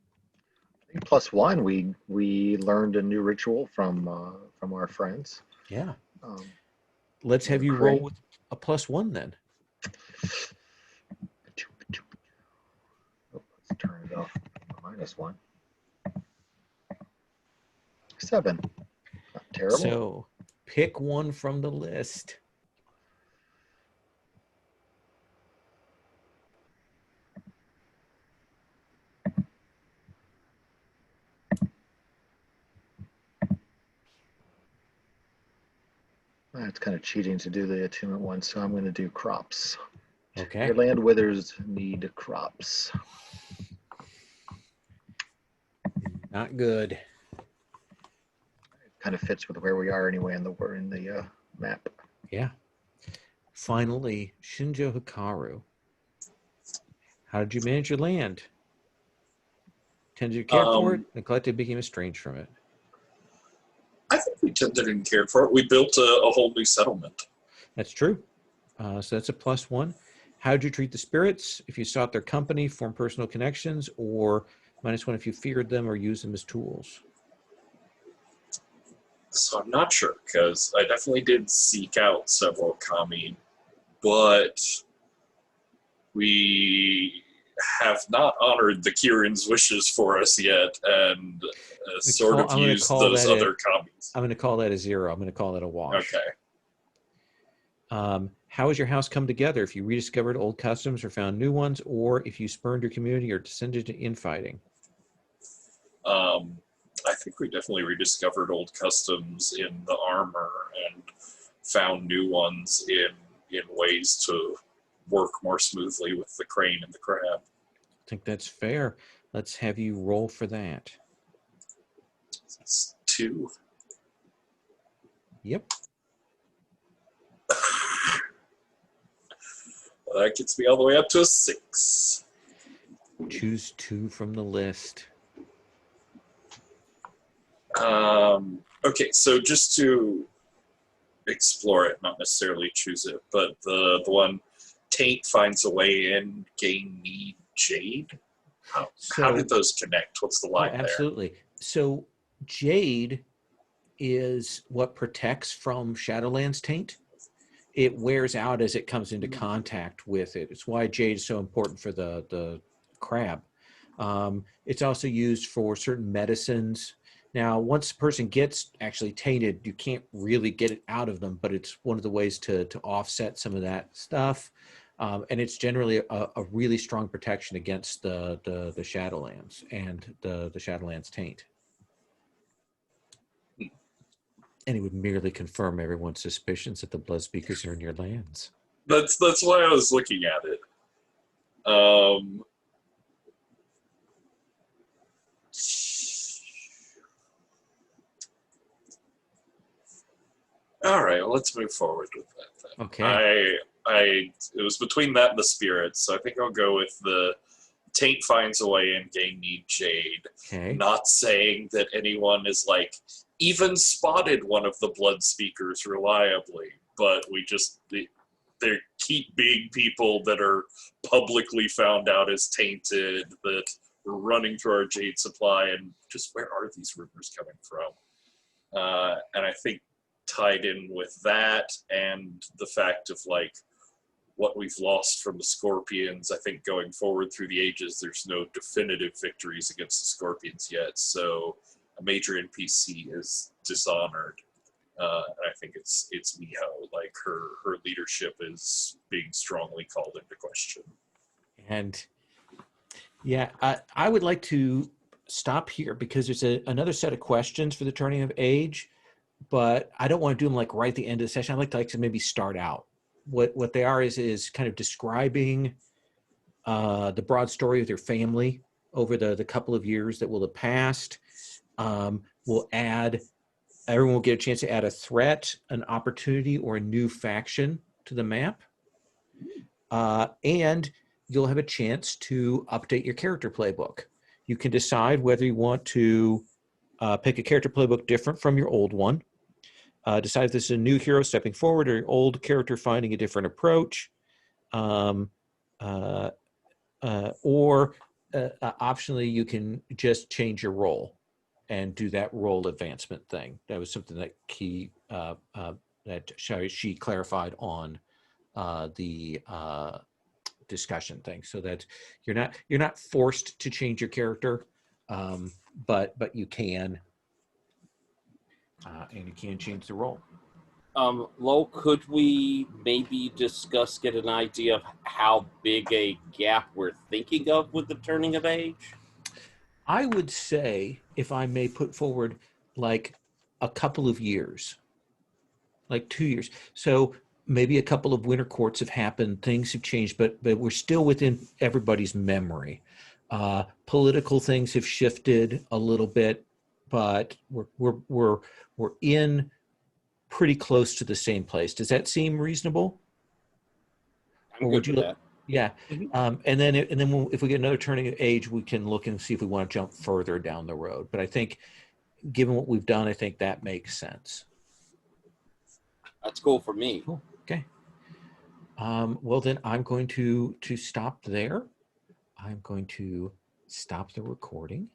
I think +1, we learned a new ritual from our friends. Yeah. Let's have you roll with a +1 then. Oh, let's turn it off. -1. 7. Not terrible. So pick one from the list. It's kind of cheating to do the attunement one, so I'm going to do crops. Okay. Your land withers need crops. Not good. Kind of fits with where we are anyway in the map. Yeah. Finally, Shinjo Hikaru. How did you manage your land? Tended to care for it, neglected, became estranged from it. I think we tended and cared for it. We built a whole new settlement. That's true. So that's a +1. How did you treat the spirits? If you sought their company, formed personal connections, or -1 if you feared them or used them as tools. So I'm not sure, because I definitely did seek out several kami, but we have not honored the Kirin's wishes for us yet, and sort of used those other kamis. I'm going to call that a 0. I'm going to call it a wash. Okay. How has your house come together? If you rediscovered old customs or found new ones, or if you spurned your community or descended to infighting? I think we definitely rediscovered old customs in the armor and found new ones in ways to work more smoothly with the crane and the crab. I think that's fair. Let's have you roll for that. That's 2. Yep. That gets me all the way up to a 6. Choose 2 from the list. Okay, so just to explore it, not necessarily choose it, but the one, Taint finds a way in, gain need Jade. How did those connect? What's the line there? Absolutely. So Jade is what protects from Shadowlands Taint. It wears out as it comes into contact with it. It's why Jade is so important for the crab. It's also used for certain medicines. Now, once a person gets actually tainted, you can't really get it out of them, but it's one of the ways to offset some of that stuff. And it's generally a really strong protection against the Shadowlands and the Shadowlands taint. And it would merely confirm everyone's suspicions that the blood speakers are in your lands. That's why I was looking at it. All right, well, let's move forward with that then. Okay. It was between that and the spirits, so I think I'll go with the taint finds a way and gain need jade. Okay. Not saying that anyone is like even spotted one of the blood speakers reliably, but there keep being people that are publicly found out as tainted that are running through our jade supply, and just where are these rumors coming from? And I think tied in with that and the fact of like what we've lost from the Scorpions, I think going forward through the ages, there's no definitive victories against the Scorpions yet. So a major NPC is dishonored. And I think it's Miho. Like her leadership is being strongly called into question. And yeah, I would like to stop here because there's another set of questions for the Turning of Age, but I don't want to do them like right at the end of the session. I'd like to maybe start out. What they are is kind of describing the broad story of their family over the couple of years that will have passed. We'll add, everyone will get a chance to add a threat, an opportunity, or a new faction to the map. And you'll have a chance to update your character playbook. You can decide whether you want to pick a character playbook different from your old one. Decide if this is a new hero stepping forward or an old character finding a different approach. Or optionally, you can just change your role and do that role advancement thing. That was something that she clarified on the discussion thing, so that you're not forced to change your character, but you can. And you can change the role. Lowell, could we maybe get an idea of how big a gap we're thinking of with the Turning of Age? I would say, if I may put forward, like a couple of years, like 2 years. So maybe a couple of winter courts have happened, things have changed, but we're still within everybody's memory. Political things have shifted a little bit, but we're in pretty close to the same place. Does that seem reasonable? I'm good with that. Yeah. Mm-hmm. And then if we get another Turning of Age, we can look and see if we want to jump further down the road. But I think, given what we've done, I think that makes sense. That's cool for me. Cool. Okay. Well, then I'm going to stop there. I'm going to stop the recording.